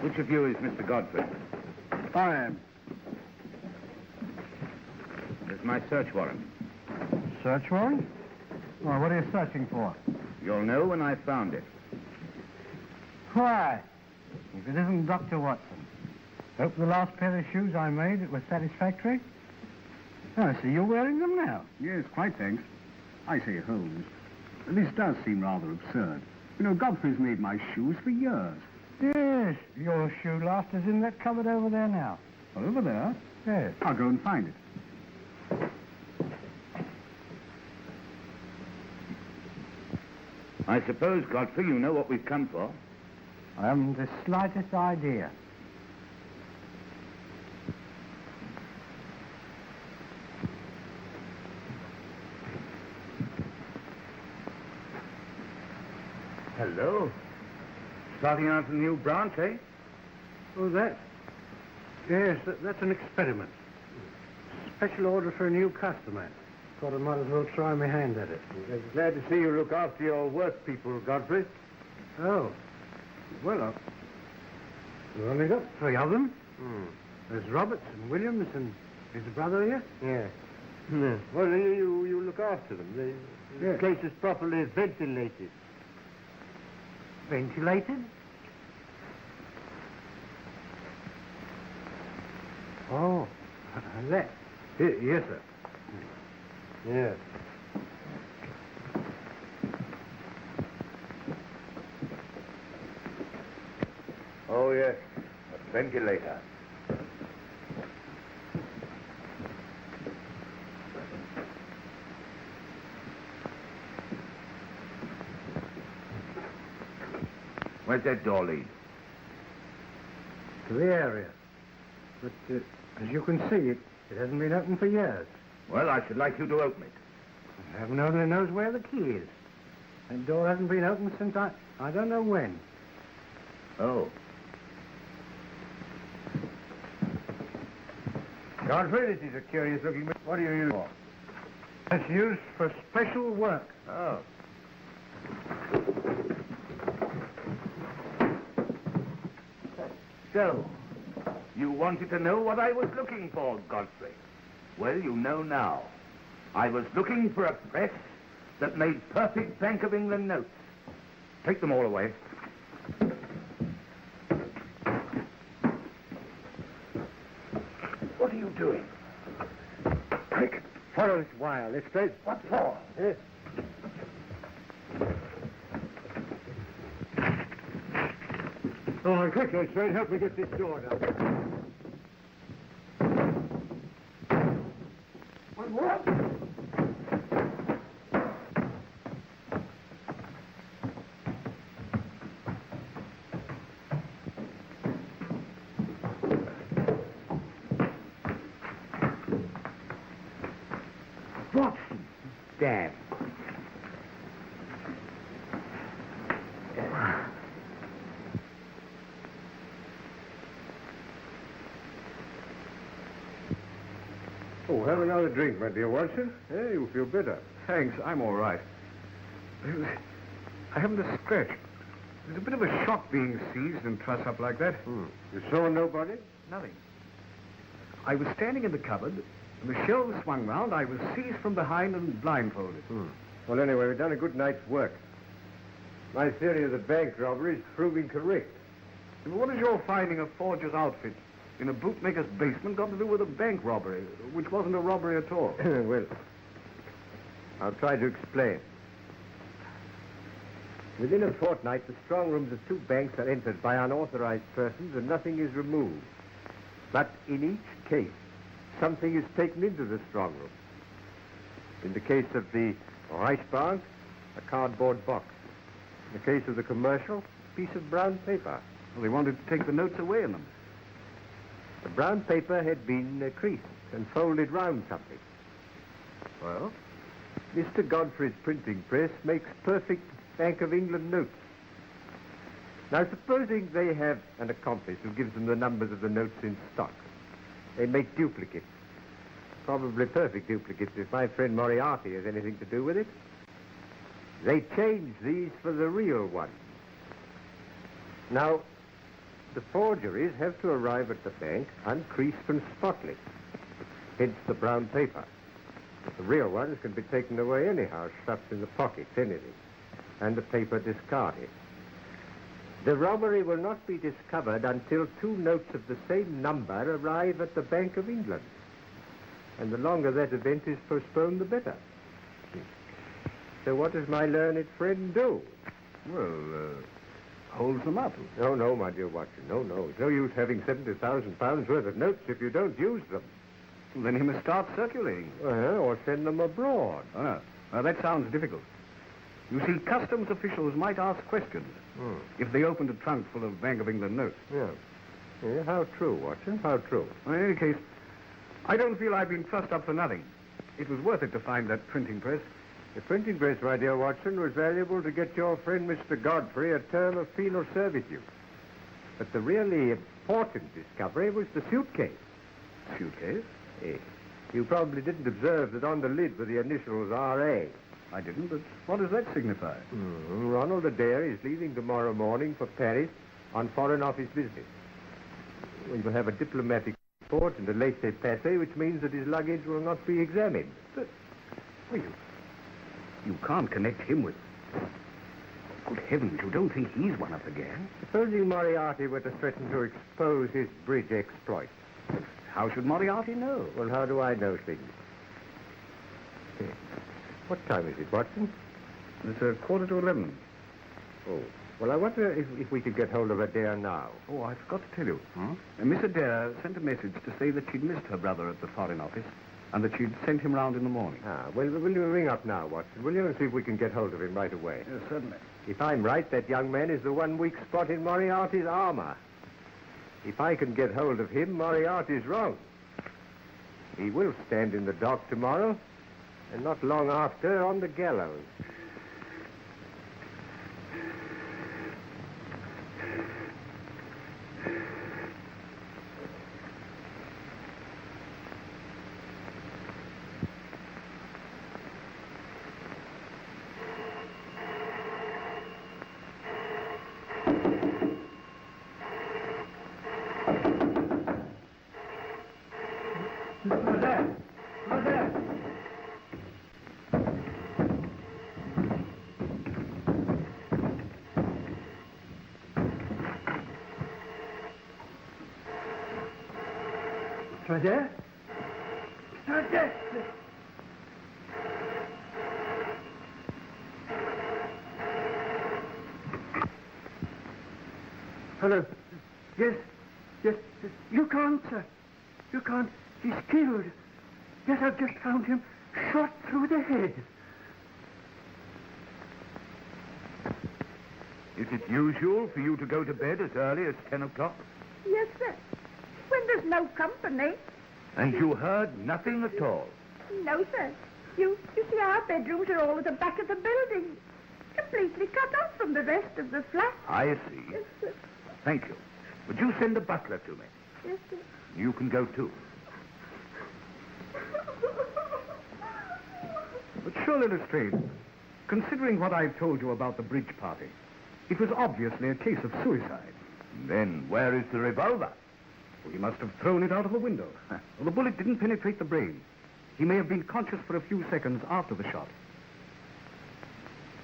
S3: Which of you is Mr. Godfrey?
S7: I am.
S3: There's my search warrant.
S7: Search warrant? Well, what are you searching for?
S3: You'll know when I found it.
S7: Why? If it isn't Dr. Watson. Hope the last pair of shoes I made it was satisfactory. Oh, I see you're wearing them now.
S5: Yes, quite thanks. I say, Holmes, this does seem rather absurd. You know, Godfrey's made my shoes for years.
S7: Yes, your shoe last is in that cupboard over there now.
S5: Over there?
S7: Yes.
S5: I'll go and find it.
S3: I suppose, Godfrey, you know what we've come for.
S7: I haven't the slightest idea.
S3: Hello. Starting out a new branch, eh?
S7: Oh, that? Yes, that's an experiment. Special order for a new customer. Thought I might as well try my hand at it.
S1: Glad to see you look after your work people, Godfrey.
S7: Oh. Well, We've only got 3 of them. There's Roberts and Williams and his brother here.
S1: Yeah. Yeah. Well, you look after them. The place is properly ventilated.
S7: Ventilated? Oh, that.
S1: Yes, sir. Yes.
S3: Oh, yes. A ventilator. Where's that door lead?
S1: To the area. But as you can see, it hasn't been opened for years.
S3: Well, I should like you to open it.
S1: Heaven only knows where the key is. That door hasn't been opened since I don't know when.
S3: Oh.
S1: Godfrey, this is a curious looking... What do you use for? It's used for special work.
S3: Oh. So, you wanted to know what I was looking for, Godfrey. Well, you know now. I was looking for a press that made perfect Bank of England notes. Take them all away. What are you doing?
S1: Quick, follow this wire. Let's straight.
S3: What for?
S1: Yes. Go on, quick, Lestrade. Help me get this door down. What?
S3: Watson. Damn.
S1: Oh, have another drink, my dear Watson. Hey, you feel better.
S5: Thanks, I'm all right. I haven't a scratch. It was a bit of a shock being seized and trussed up like that.
S1: You saw nobody?
S5: Nothing. I was standing in the cupboard, and the shelves swung round. I was seized from behind and blindfolded.
S1: Well, anyway, we've done a good night's work. My theory of the bank robbery is proving correct.
S5: But what is your finding a forger's outfit in a bootmaker's basement got to do with a bank robbery, which wasn't a robbery at all?
S1: Well, I'll try to explain. Within a fortnight, the strong rooms of 2 banks are entered by unauthorized persons and nothing is removed. But in each case, something is taken into the strong room. In the case of the Reichsbank, a cardboard box. In the case of the commercial, a piece of brown paper.
S5: Well, they wanted to take the notes away in them.
S1: The brown paper had been creased and folded round something.
S5: Well?
S1: Mr. Godfrey's printing press makes perfect Bank of England notes. Now, supposing they have an accomplice who gives them the numbers of the notes in stock. They make duplicates. Probably perfect duplicates if my friend Moriarty has anything to do with it. They change these for the real ones. Now, the forgeries have to arrive at the bank uncreased and spotless. Hence the brown paper. But the real ones can be taken away anyhow, stuffed in the pockets, anything. And the paper discarded. The robbery will not be discovered until 2 notes of the same number arrive at the Bank of England. And the longer that event is postponed, the better. So what does my learned friend do?
S5: Well, holds them up.
S1: No, my dear Watson, no. It's no use having £70,000 worth of notes if you don't use them.
S5: Well, then he must start circulating.
S1: Or send them abroad.
S5: Oh, well, that sounds difficult. You see, customs officials might ask questions if they opened a trunk full of Bank of England notes.
S1: Yeah, how true, Watson, how true.
S5: Well, in any case, I don't feel I've been trussed up for nothing. It was worth it to find that printing press.
S1: The printing press, my dear Watson, was valuable to get your friend Mr. Godfrey a term of penal servitude. But the really important discovery was the suitcase.
S5: Suitcase?
S1: Yes. You probably didn't observe that on the lid were the initials R.A.
S5: I didn't, but what does that signify?
S1: Ronald Adair is leaving tomorrow morning for Paris on Foreign Office business. We will have a diplomatic report and a laissez-passer, which means that his luggage will not be examined.
S5: But, well, you can't connect him with... Good heavens, you don't think he's one of the gang?
S1: Supposing Moriarty were to threaten to expose his bridge exploits.
S5: How should Moriarty know?
S1: Well, how do I know things? What time is it, Watson?
S5: It's 11:15.
S1: Oh, well, I wonder if we could get hold of Adair now.
S5: Oh, I forgot to tell you. Miss Adair sent a message to say that she'd missed her brother at the Foreign Office and that she'd sent him round in the morning.
S1: Well, will you ring up now, Watson, will you, and see if we can get hold of him right away?
S5: Yes, certainly.
S1: If I'm right, that young man is the one weak spot in Moriarty's armor. If I can get hold of him, Moriarty's wrong. He will stand in the dock tomorrow, and not long after on the gallows.
S4: Right there? Right there. Hello. Yes. You can't, sir. You can't. He's killed. Yes, I've just found him shot through the head.
S3: Is it usual for you to go to bed as early as 10 o'clock?
S2: Yes, sir. When there's no company.
S3: And you heard nothing at all?
S2: No, sir. You see, our bedrooms are all at the back of the building. Completely cut off from the rest of the flat.
S3: I see.
S2: Yes, sir.
S3: Thank you. Would you send a butler to me?
S2: Yes, sir.
S3: You can go too.
S5: But surely, Lestrade, considering what I've told you about the bridge party, it was obviously a case of suicide.
S3: Then where is the revolver?
S5: Well, he must have thrown it out of the window. Well, the bullet didn't penetrate the brain. He may have been conscious for a few seconds after the shot.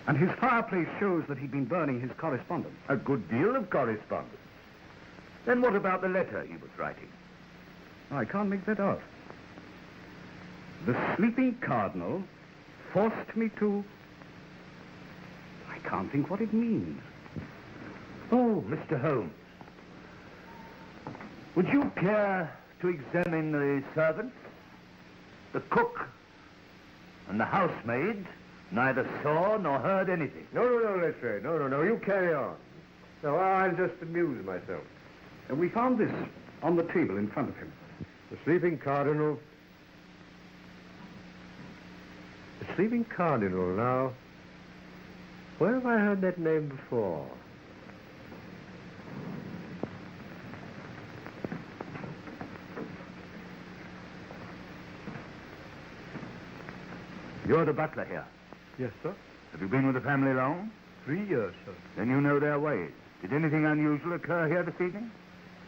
S5: And his fireplace shows that he'd been burning his correspondence.
S3: A good deal of correspondence. Then what about the letter he was writing?
S5: I can't make that out. The sleeping Cardinal forced me to... I can't think what it means.
S3: Oh, Mr. Holmes. Would you care to examine the servants? The cook and the housemaid neither saw nor heard anything.
S1: No, Lestrade. No, you carry on. No, I'll just amuse myself.
S5: And we found this on the table in front of him.
S1: The sleeping Cardinal. The sleeping Cardinal, now. Where have I heard that name before?
S3: You're the butler here.
S4: Yes, sir.
S3: Have you been with the family long?
S4: 3 years, sir.
S3: Then you know their ways. Did anything unusual occur here this evening?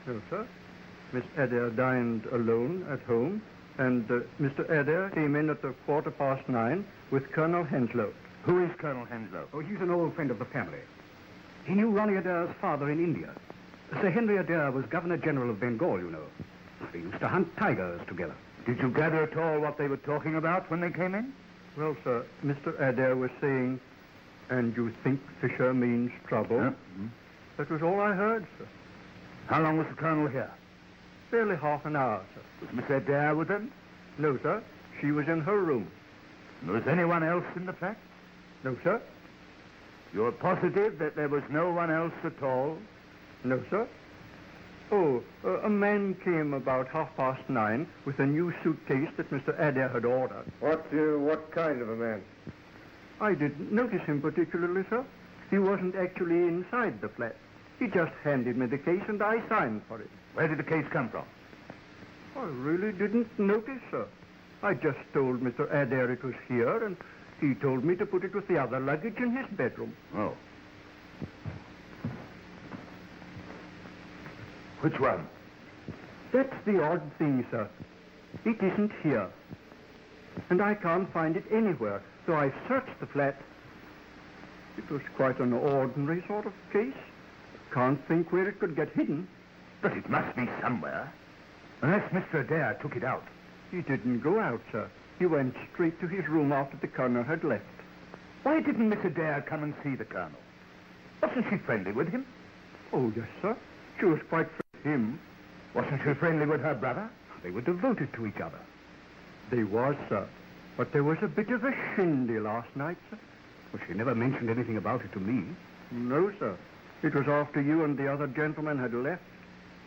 S4: No, sir. Miss Adair dined alone at home, and Mr. Adair came in at 9:15 with Colonel Henslow.
S3: Who is Colonel Henslow?
S5: Oh, he's an old friend of the family. He knew Ronnie Adair's father in India. Sir Henry Adair was Governor General of Bengal, you know. They used to hunt tigers together.
S3: Did you gather at all what they were talking about when they came in?
S4: Well, sir, Mr. Adair was saying, "And you think Fisher means trouble?"
S3: Huh?
S4: That was all I heard, sir.
S3: How long was the Colonel here?
S2: Barely half an hour, sir.
S3: Was Miss Adair with him?
S2: No, sir. She was in her room.
S3: Was anyone else in the flat?
S2: No, sir.
S3: You're positive that there was no one else at all?
S2: No, sir. Oh, a man came about 9:30 with a new suitcase that Mr. Adair had ordered.
S1: What kind of a man?
S2: I didn't notice him particularly, sir. He wasn't actually inside the flat. He just handed me the case and I signed for it.
S3: Where did the case come from?
S2: I really didn't notice, sir. I just told Mr. Adair it was here, and he told me to put it with the other luggage in his bedroom.
S3: Oh. Which one?
S5: That's the odd thing, sir. It isn't here. And I can't find it anywhere, though I've searched the flat. It was quite an ordinary sort of case. Can't think where it could get hidden.
S3: But it must be somewhere. Unless Mr. Adair took it out.
S5: He didn't go out, sir. He went straight to his room after the Colonel had left.
S3: Why didn't Miss Adair come and see the Colonel? Wasn't she friendly with him?
S5: Oh, yes, sir. She was quite friendly with him.
S3: Wasn't she friendly with her brother?
S5: They were devoted to each other. They was, sir. But there was a bit of a shindy last night, sir.
S7: Well, she never mentioned anything about it to me.
S5: No, sir. It was after you and the other gentleman had left.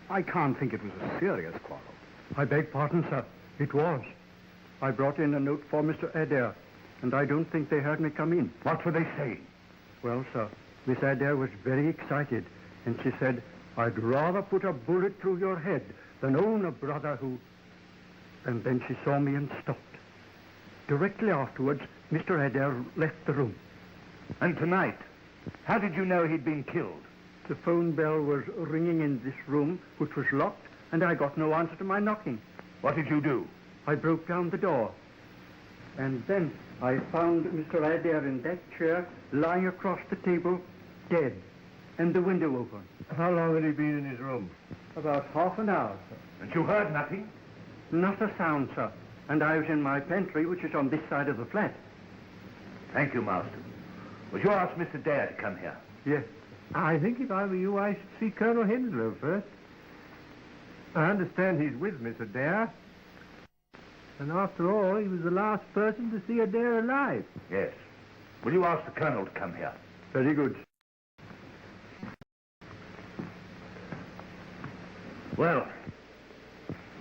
S7: I can't think it was a serious quarrel.
S5: I beg pardon, sir. It was. I brought in a note for Mr. Adair, and I don't think they heard me come in.
S3: What were they saying?
S5: Well, sir, Miss Adair was very excited, and she said, I'd rather put a bullet through your head than own a brother who... And then she saw me and stopped. Directly afterwards, Mr. Adair left the room.
S3: And tonight, how did you know he'd been killed?
S5: The phone bell was ringing in this room, which was locked, and I got no answer to my knocking.
S3: What did you do?
S5: I broke down the door. And then I found Mr. Adair in that chair, lying across the table, dead, and the window open.
S1: How long had he been in his room?
S5: About half an hour, sir.
S3: And you heard nothing?
S5: Not a sound, sir. And I was in my pantry, which is on this side of the flat.
S3: Thank you, Marston. Would you ask Mr. Dare to come here?
S5: Yes.
S1: I think if I were you, I should see Colonel Henslow first. I understand he's with Miss Adair. And after all, he was the last person to see Adair alive.
S3: Yes. Will you ask the Colonel to come here?
S5: Very good.
S3: Well,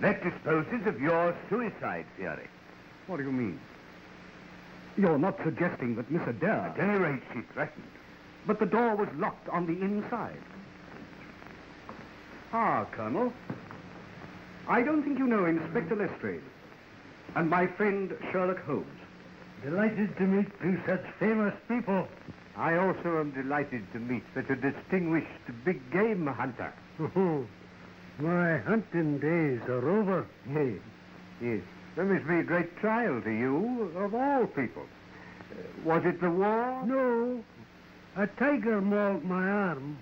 S3: that disposes of your suicide theory.
S7: What do you mean? You're not suggesting that Miss Adair...
S3: At any rate, she threatened.
S7: But the door was locked on the inside. Ah, Colonel. I don't think you know Inspector Lestrade. And my friend Sherlock Holmes.
S1: Delighted to meet two such famous people. I also am delighted to meet such a distinguished big game hunter.
S7: My hunting days are over.
S1: Yes, yes. There must be a great trial to you, of all people. Was it the war?
S7: No. A tiger mauled my arm.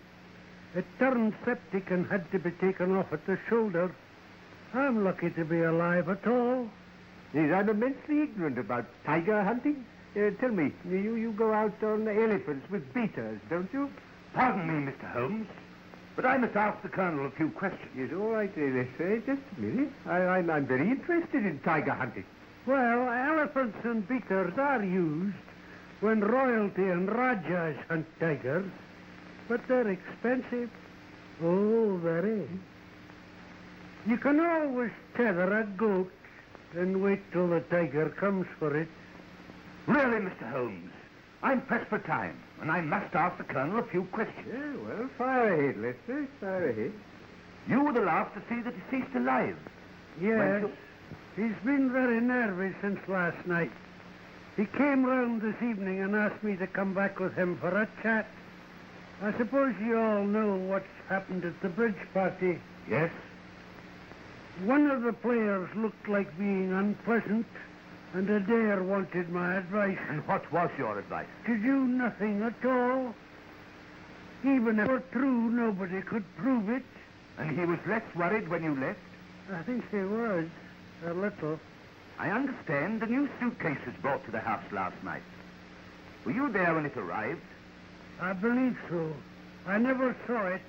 S7: It turned septic and had to be taken off at the shoulder. I'm lucky to be alive at all.
S1: Yes, I'm immensely ignorant about tiger hunting. Tell me, you go out on elephants with beaters, don't you?
S3: Pardon me, Mr. Holmes, but I must ask the Colonel a few questions.
S1: Yes, all right, let's say, just a minute. I'm very interested in tiger hunting.
S7: Well, elephants and beaters are used when royalty and rajas hunt tigers, but they're expensive. Oh, very. You can always tether a goat and wait till the tiger comes for it.
S3: Really, Mr. Holmes, I'm pressed for time, and I must ask the Colonel a few questions.
S1: Yeah, well, fire ahead, Lester, fire ahead.
S3: You were the last to see the deceased alive.
S7: Yes, he's been very nervy since last night. He came round this evening and asked me to come back with him for a chat. I suppose you all know what's happened at the bridge party.
S3: Yes?
S7: One of the players looked like being unpleasant, and Adair wanted my advice.
S3: And what was your advice?
S7: To do nothing at all. Even if it were true, nobody could prove it.
S3: And he was less worried when you left?
S7: I think he was, a little.
S3: I understand the new suitcase was brought to the house last night. Were you there when it arrived?
S7: I believe so. I never saw it,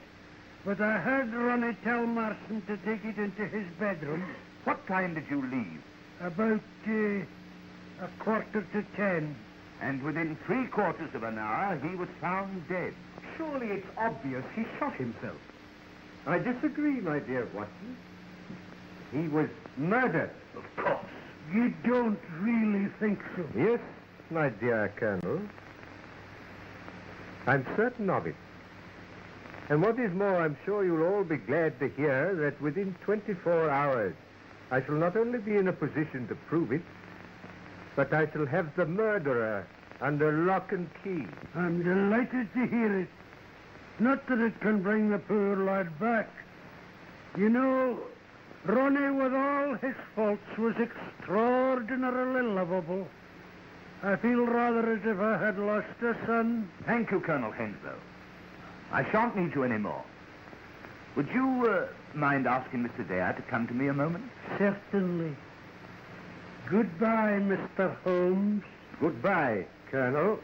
S7: but I heard Ronnie tell Marston to take it into his bedroom.
S3: What time did you leave?
S7: About 9:45.
S3: And within 3/4 of an hour, he was found dead.
S5: Surely it's obvious he shot himself.
S1: I disagree, my dear Watson. He was murdered.
S3: Of course.
S7: You don't really think so?
S1: Yes, my dear Colonel. I'm certain of it. And what is more, I'm sure you'll all be glad to hear that within 24 hours, I shall not only be in a position to prove it, but I shall have the murderer under lock and key.
S7: I'm delighted to hear it. Not that it can bring the poor lad back. You know, Ronnie, with all his faults, was extraordinarily lovable. I feel rather as if I had lost a son.
S3: Thank you, Colonel Henslow. I shan't need you anymore. Would you mind asking Mr. Dare to come to me a moment?
S7: Certainly. Goodbye, Mr. Holmes.
S1: Goodbye, Colonel.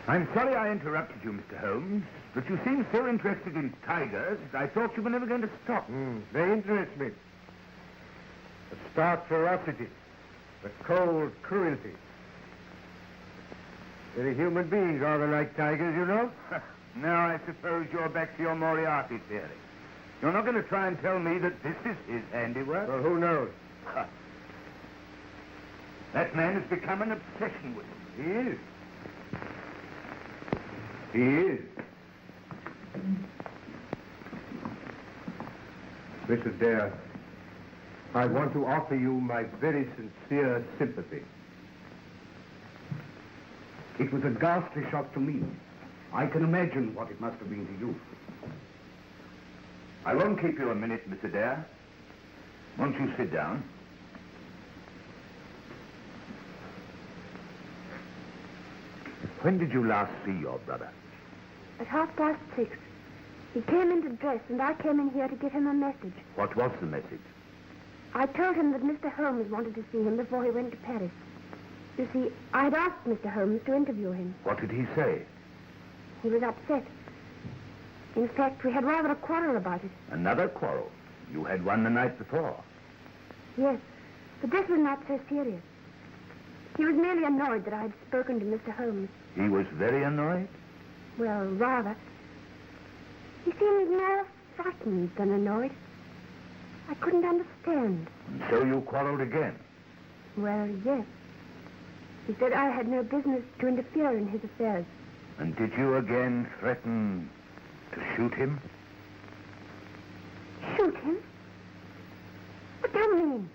S3: I'm sorry I interrupted you, Mr. Holmes, but you seem so interested in tigers, I thought you were never going to stop.
S1: They interest me. The stark ferocity, the cold cruelty. Very human beings are like tigers, you know.
S3: Now I suppose you're back to your Moriarty theory. You're not going to try and tell me that this is his handiwork?
S1: Well, who knows?
S3: That man has become an obsession with him.
S1: He is. He is. Mr. Dare, I want to offer you my very sincere sympathy.
S5: It was a ghastly shock to me. I can imagine what it must have been to you.
S3: I won't keep you a minute, Mr. Dare. Won't you sit down? When did you last see your brother?
S2: At 6:30. He came in to dress, and I came in here to give him a message.
S3: What was the message?
S2: I told him that Mr. Holmes wanted to see him before he went to Paris. You see, I'd asked Mr. Holmes to interview him.
S3: What did he say?
S2: He was upset. In fact, we had rather a quarrel about it.
S3: Another quarrel? You had one the night before.
S2: Yes, but this was not so serious. He was merely annoyed that I had spoken to Mr. Holmes.
S3: He was very annoyed?
S2: Well, rather. He seemed more frightened than annoyed. I couldn't understand.
S3: And so you quarreled again?
S2: Well, yes. He said I had no business to interfere in his affairs.
S3: And did you again threaten to shoot him?
S2: Shoot him? What do you mean?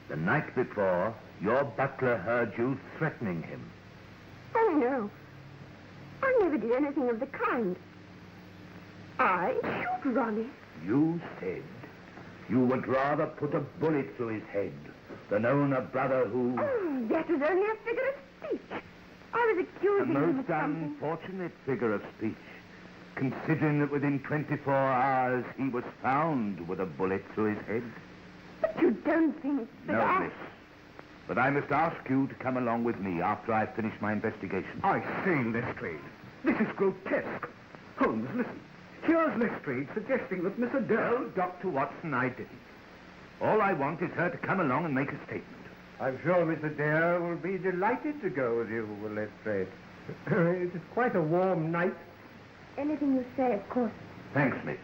S3: The night before, your butler heard you threatening him.
S2: Oh, no. I never did anything of the kind. I shoot Ronnie.
S3: You said you would rather put a bullet through his head than own a brother who...
S2: Oh, that was only a figure of speech. I was
S3: A
S2: accusing him of
S3: most
S2: something.
S3: unfortunate figure of speech, considering that within 24 hours he was found with a bullet through his head.
S2: But you don't think that
S3: No,
S2: I...
S3: miss. But I must ask you to come along with me after I've finished my investigation.
S5: I say, Lestrade, this is grotesque. Holmes, listen. Here's Lestrade suggesting that Mr. Dare...
S3: No, Dr. Watson, I didn't. All I want is her to come along and make a statement.
S1: I'm sure Mr. Dare will be delighted to go with you, Lestrade. It is quite a warm night.
S2: Anything you say, of course.
S3: Thanks, miss.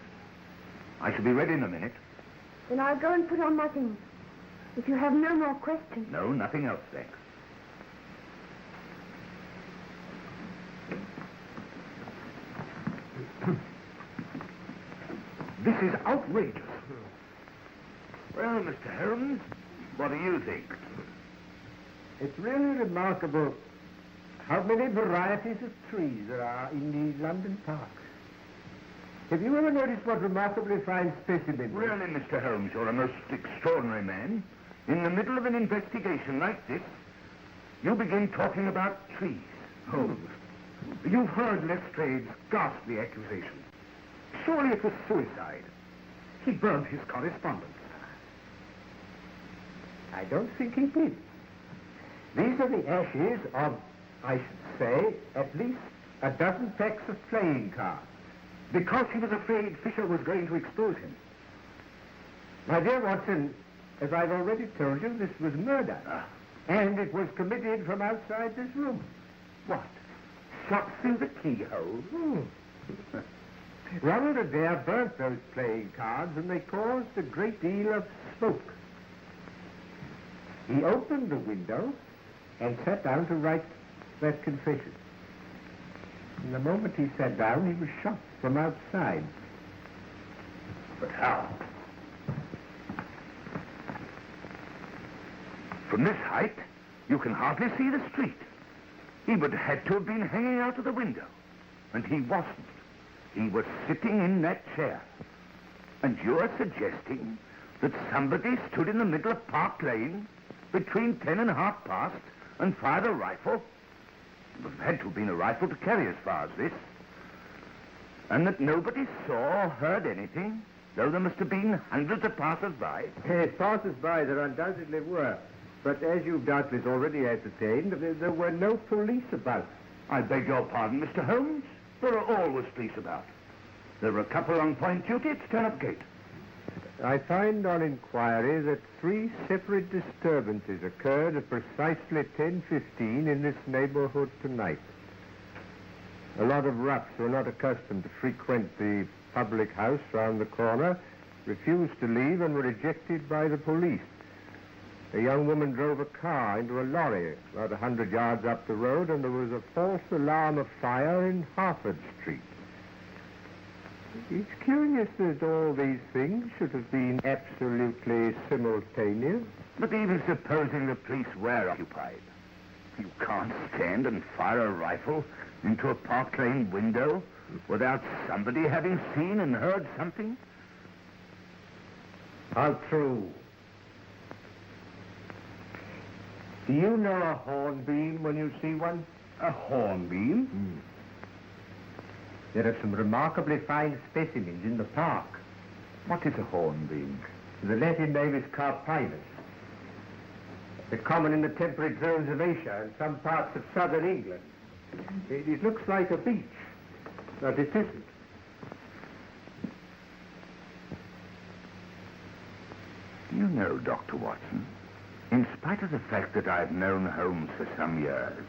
S3: I shall be ready in a minute.
S2: Then I'll go and put on my things. If you have no more questions.
S3: No, nothing else, thanks.
S5: This is outrageous.
S3: Well, Mr. Holmes, what do you think?
S1: It's really remarkable how many varieties of trees there are in the London parks. Have you ever noticed what remarkably fine specimens?
S3: Really, Mr. Holmes, you're a most extraordinary man. In the middle of an investigation like this, you begin talking about trees.
S5: Holmes, you've heard Lestrade's ghastly accusation. Surely it was suicide. He burned his correspondence.
S1: I don't think he did. These are the ashes of, I should say, at least a dozen packs of playing cards.
S5: Because he was afraid Fisher was going to expose him.
S1: My dear Watson, as I've already told you, this was murder. And it was committed from outside this room.
S5: What? Shot through the keyhole?
S1: Ronald Adair burnt those playing cards, and they caused a great deal of smoke. He opened the window and sat down to write that confession. And the moment he sat down, he was shot from outside.
S3: But how? From this height, you can hardly see the street. He would have had to have been hanging out of the window. And he wasn't. He was sitting in that chair. And you're suggesting that somebody stood in the middle of Park Lane between 10 and half past and fired a rifle? It would have had to have been a rifle to carry as far as this. And that nobody saw or heard anything, though there must have been hundreds of passers-by?
S1: Yes, passers-by there undoubtedly were. But as you've doubtless already ascertained, there were no police about.
S3: I beg your pardon, Mr. Holmes. There are always police about. There were a couple on point duty at Turnip Gate.
S1: I find on inquiry that 3 separate disturbances occurred at precisely 10:15 in this neighborhood tonight. A lot of roughs who are not accustomed to frequent the public house round the corner refused to leave and were ejected by the police. A young woman drove a car into a lorry about 100 yards up the road, and there was a false alarm of fire in Harford Street. It's curious that all these things should have been absolutely simultaneous.
S3: But even supposing the police were occupied, you can't stand and fire a rifle into a Park Lane window without somebody having seen and heard something?
S1: How true. Do you know a hornbeam when you see one?
S5: A hornbeam?
S1: There are some remarkably fine specimens in the park.
S5: What is a hornbeam?
S1: The Latin name is carpinus. They're common in the temperate zones of Asia and some parts of southern England. It looks like a beech, but it isn't.
S3: Do you know, Dr. Watson, in spite of the fact that I've known Holmes for some years,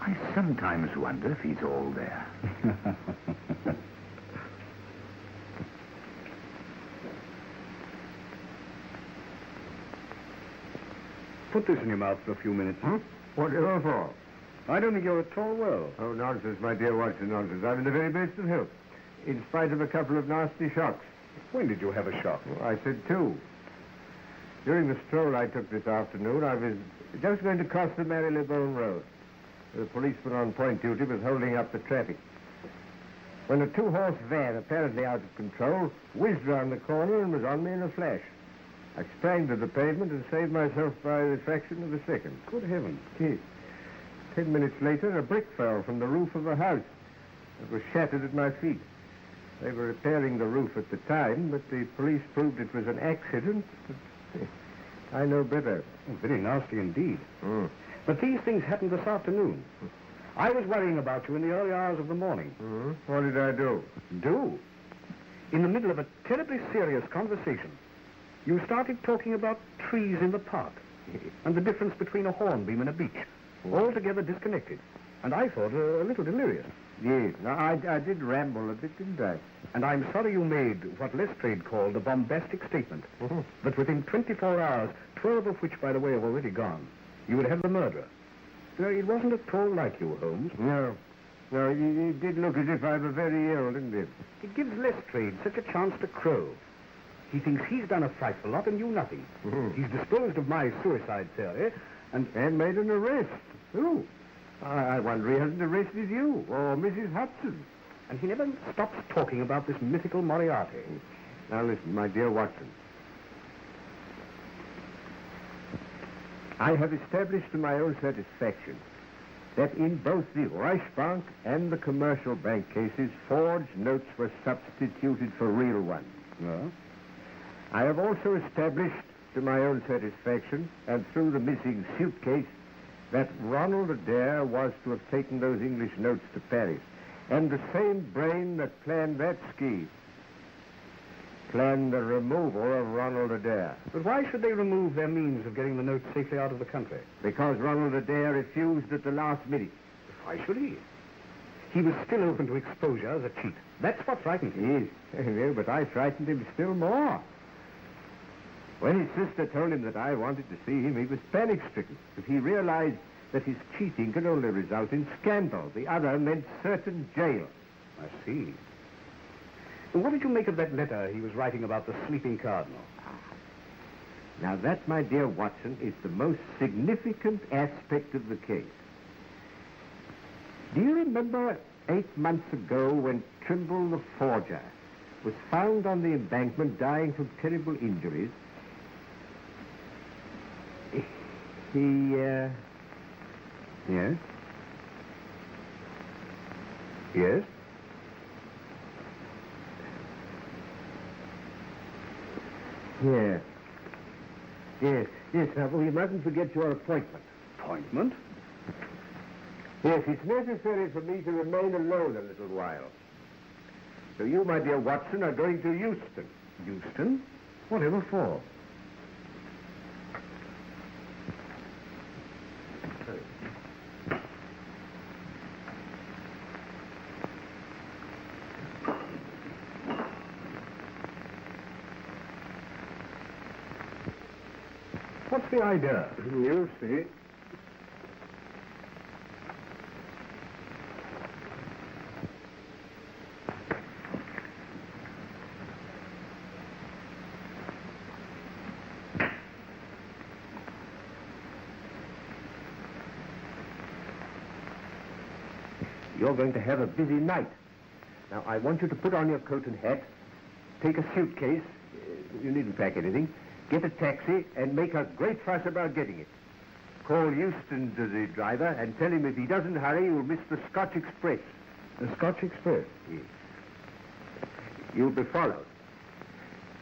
S3: I sometimes wonder if he's all there.
S5: Put this in your mouth for a few minutes.
S1: What for?
S5: I don't think you're at all well.
S1: Oh, nonsense, my dear Watson, nonsense. I'm in the very best of health, in spite of a couple of nasty shocks.
S5: When did you have a shock?
S1: Well, I said 2. During the stroll I took this afternoon, I was just going to cross the Marylebone Road. The policeman on point duty was holding up the traffic, when a 2-horse van, apparently out of control, whizzed round the corner and was on me in a flash. I sprang to the pavement and saved myself by the fraction of a second.
S5: Good heavens.
S1: Yes. 10 minutes later, a brick fell from the roof of a house. It was shattered at my feet. They were repairing the roof at the time, but the police proved it was an accident. I know better.
S5: Oh, very nasty indeed.
S1: Mm.
S5: But these things happened this afternoon. I was worrying about you in the early hours of the morning.
S1: Mm. What did I do?
S5: Do? In the middle of a terribly serious conversation, you started talking about trees in the park and the difference between a hornbeam and a beech, altogether disconnected. And I thought a little delirious.
S1: Yes. Now, I did ramble a bit, didn't I?
S5: And I'm sorry you made what Lestrade called a bombastic statement. That within 24 hours, 12 of which, by the way, have already gone, you would have the murderer. No, it wasn't at all like you, Holmes.
S1: No. No, you did look as if I were very ill, didn't it?
S5: It gives Lestrade such a chance to crow. He thinks he's done a frightful lot and you nothing. He's disposed of my suicide theory and
S1: made an arrest. Who? I wonder he hasn't arrested you or Mrs. Hudson.
S5: And he never stops talking about this mythical Moriarty.
S1: Now listen, my dear Watson. I have established to my own satisfaction that in both the Reichsbank and the commercial bank cases, forged notes were substituted for real ones.
S5: No?
S1: I have also established to my own satisfaction, and through the missing suitcase, that Ronald Adair was to have taken those English notes to Paris, and the same brain that planned that scheme planned the removal of Ronald Adair.
S5: But why should they remove their means of getting the notes safely out of the country?
S1: Because Ronald Adair refused at the last minute.
S5: Why should he? He was still open to exposure as a cheat. That's what frightened him.
S1: Yes, well, but I frightened him still more. When his sister told him that I wanted to see him, he was panic-stricken. But he realized that his cheating could only result in scandal. The other meant certain jail.
S5: I see. And what did you make of that letter he was writing about the sleeping Cardinal?
S1: Now that, my dear Watson, is the most significant aspect of the case. Do you remember 8 months ago when Trimble the forger was found on the embankment dying from terrible injuries, he,
S5: Yes? Yes?
S1: Yes. Yes, now, you mustn't forget your appointment.
S5: Appointment?
S1: Yes, it's necessary for me to remain alone a little while. So you, my dear Watson, are going to Euston.
S5: Euston? Whatever for? What's the idea?
S1: You see. You're going to have a busy night. Now, I want you to put on your coat and hat, take a suitcase, you needn't pack anything, get a taxi, and make a great fuss about getting it. Call Euston to the driver and tell him if he doesn't hurry, you'll miss the Scotch Express.
S5: The Scotch Express?
S1: Yes. You'll be followed.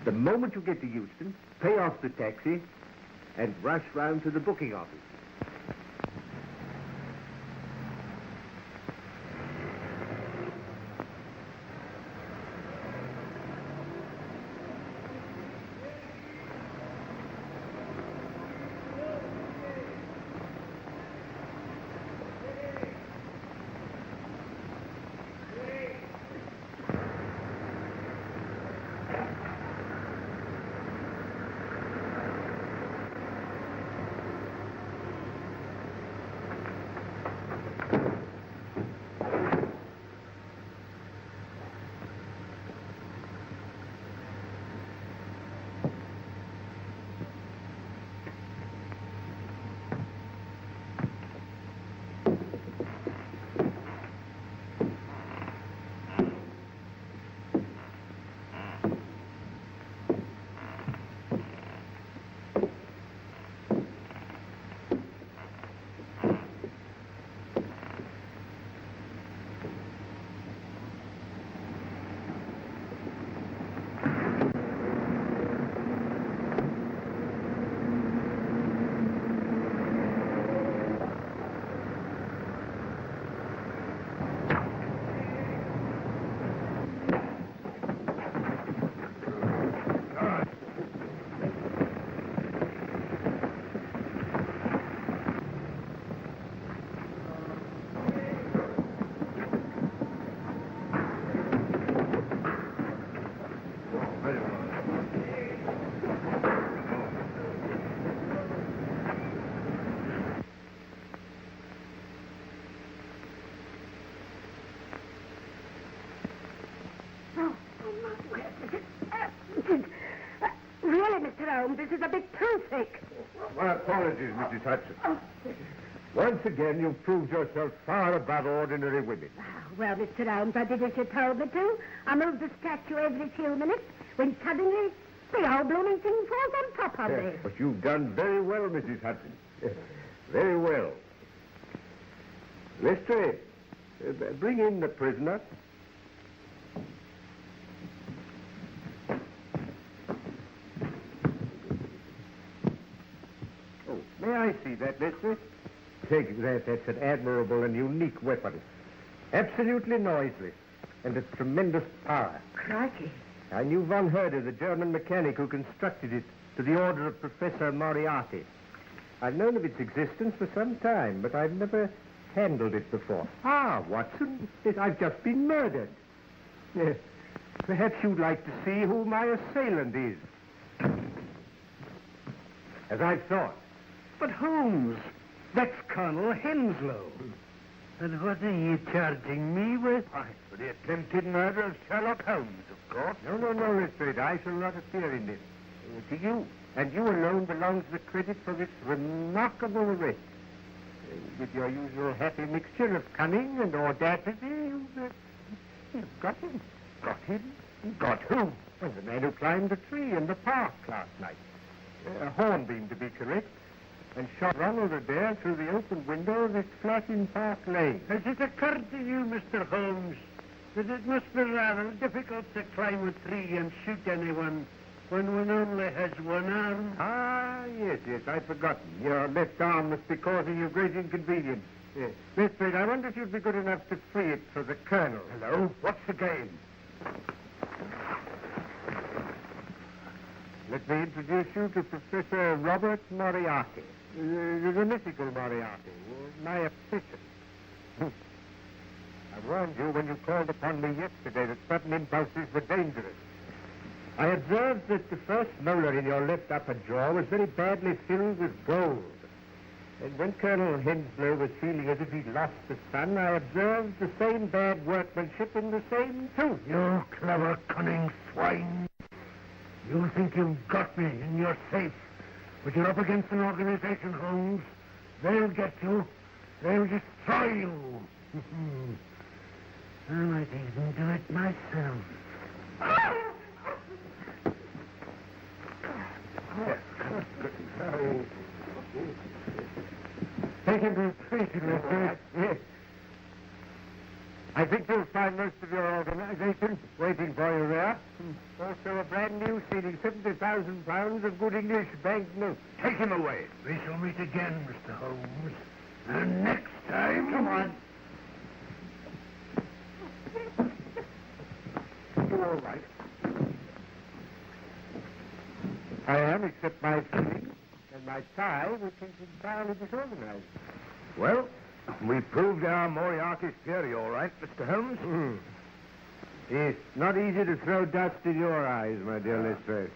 S1: The moment you get to Euston, pay off the taxi and rush round to the booking office.
S2: Really, Mr. Holmes, this is a bit too thick.
S1: My apologies, Mrs. Hudson. Once again, you've proved yourself far above ordinary women.
S2: Well, Mr. Holmes, I did as you told me to. I moved the statue every few minutes when suddenly the whole blooming thing falls on top of me.
S1: But you've done very well, Mrs. Hudson. Very well. Lestrade, bring in the prisoner. Oh, may I see that, Lestrade? Take that. That's an admirable and unique weapon. Absolutely noiseless and of tremendous power.
S2: Crikey.
S1: I knew von Herder, the German mechanic who constructed it to the order of Professor Moriarty. I've known of its existence for some time, but I've never handled it before. Ah, Watson, I've just been murdered. Perhaps you'd like to see who my assailant is. As I thought.
S7: But Holmes, that's Colonel Henslow.
S8: And what are you charging me with?
S1: Why, for the attempted murder of Sherlock Holmes, of course. No, Lestrade. I shall not appear in this. To you, and you alone, belongs the credit for this remarkable arrest. With your usual happy mixture of cunning and audacity, you've got him. Got him? Got who? Well, the man who climbed the tree in the park last night. Hornbeam, to be correct, and shot Ronald Adair through the open window of his flat in Park Lane.
S7: Has it occurred to you, Mr. Holmes, that it must be rather difficult to climb a tree and shoot anyone when one only has one arm?
S1: Ah, yes, I'd forgotten. Your left arm must be causing you great inconvenience. Yes. Lestrade, I wonder if you'd be good enough to free it for the Colonel.
S5: Hello? What's the game?
S1: Let me introduce you to Professor Robert Moriarty, the mythical Moriarty, my optician. I warned you when you called upon me yesterday that sudden impulses were dangerous. I observed that the first molar in your left upper jaw was very badly filled with gold. And when Colonel Henslow was feeling as if he'd lost the sun, I observed the same bad workmanship in the same tooth.
S7: You clever, cunning swine. You think you've got me and you're safe. But you're up against an organization, Holmes. They'll get you. They'll destroy you. I might even do it myself.
S1: Take him to station, Mr. Yes. I think you'll find most of your organization waiting for you there. Also a brand new ceding £70,000 of good English banknotes.
S5: Take him away.
S7: We shall meet again, Mr. Holmes. And next time...
S5: Come on. You're all right.
S1: I am, except my feelings and my tie, which is entirely disorganized.
S3: Well, we proved our Moriarty's theory, all right, Mr. Holmes.
S1: It's not easy to throw dust in your eyes, my dear Lestrade.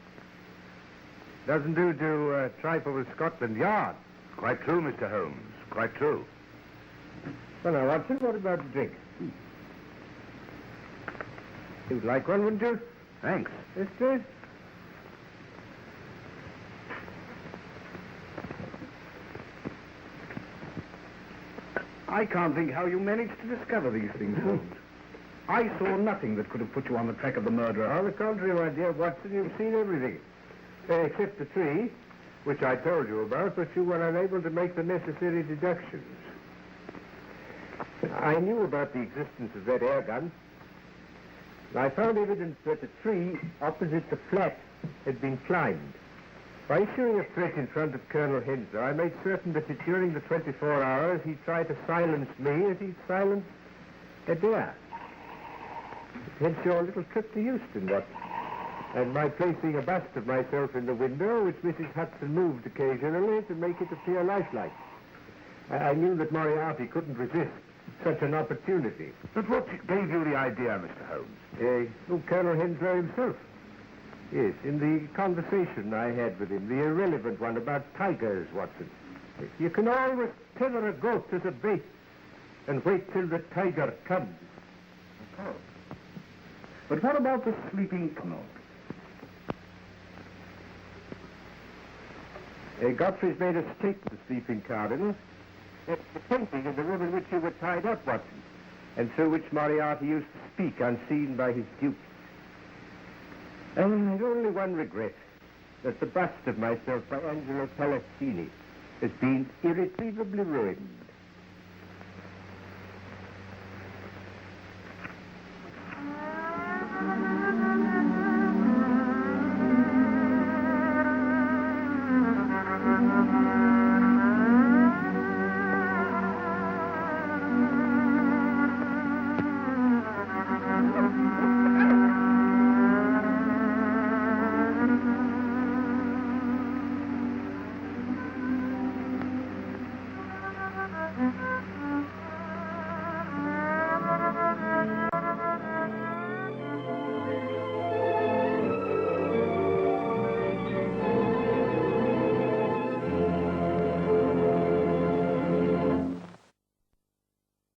S1: Doesn't do to trifle with Scotland Yard.
S3: Quite true, Mr. Holmes. Quite true.
S1: Well, now, Watson, what about the drink? You'd like one, wouldn't you?
S3: Thanks.
S1: Lestrade?
S5: I can't think how you managed to discover these things, Holmes. I saw nothing that could have put you on the track of the murderer.
S1: On the contrary, my dear Watson, you've seen everything. Except the tree, which I told you about, but you were unable to make the necessary deductions. I knew about the existence of that air gun. I found evidence that the tree opposite the flat had been climbed. By issuing a threat in front of Colonel Henslow, I made certain that during the 24 hours he tried to silence me as he silenced Adair. Hence your little trip to Euston, Watson, and my placing a bust of myself in the window, which Mrs. Hudson moved occasionally to make it appear lifelike. I knew that Moriarty couldn't resist such an opportunity.
S3: But what gave you the idea, Mr. Holmes?
S1: Colonel Henslow himself. Yes, in the conversation I had with him, the irrelevant one about tigers, Watson. You can always tether a goat as a bait and wait till the tiger comes.
S5: Oh. But what about the sleeping Colonel?
S1: Godfrey's made a statement to the sleeping Cardinal. That's the painting in the room in which you were tied up, Watson, and through which Moriarty used to speak unseen by his dupes. And I've only one regret, that the bust of myself by Angelo Palazzini has been irretrievably ruined.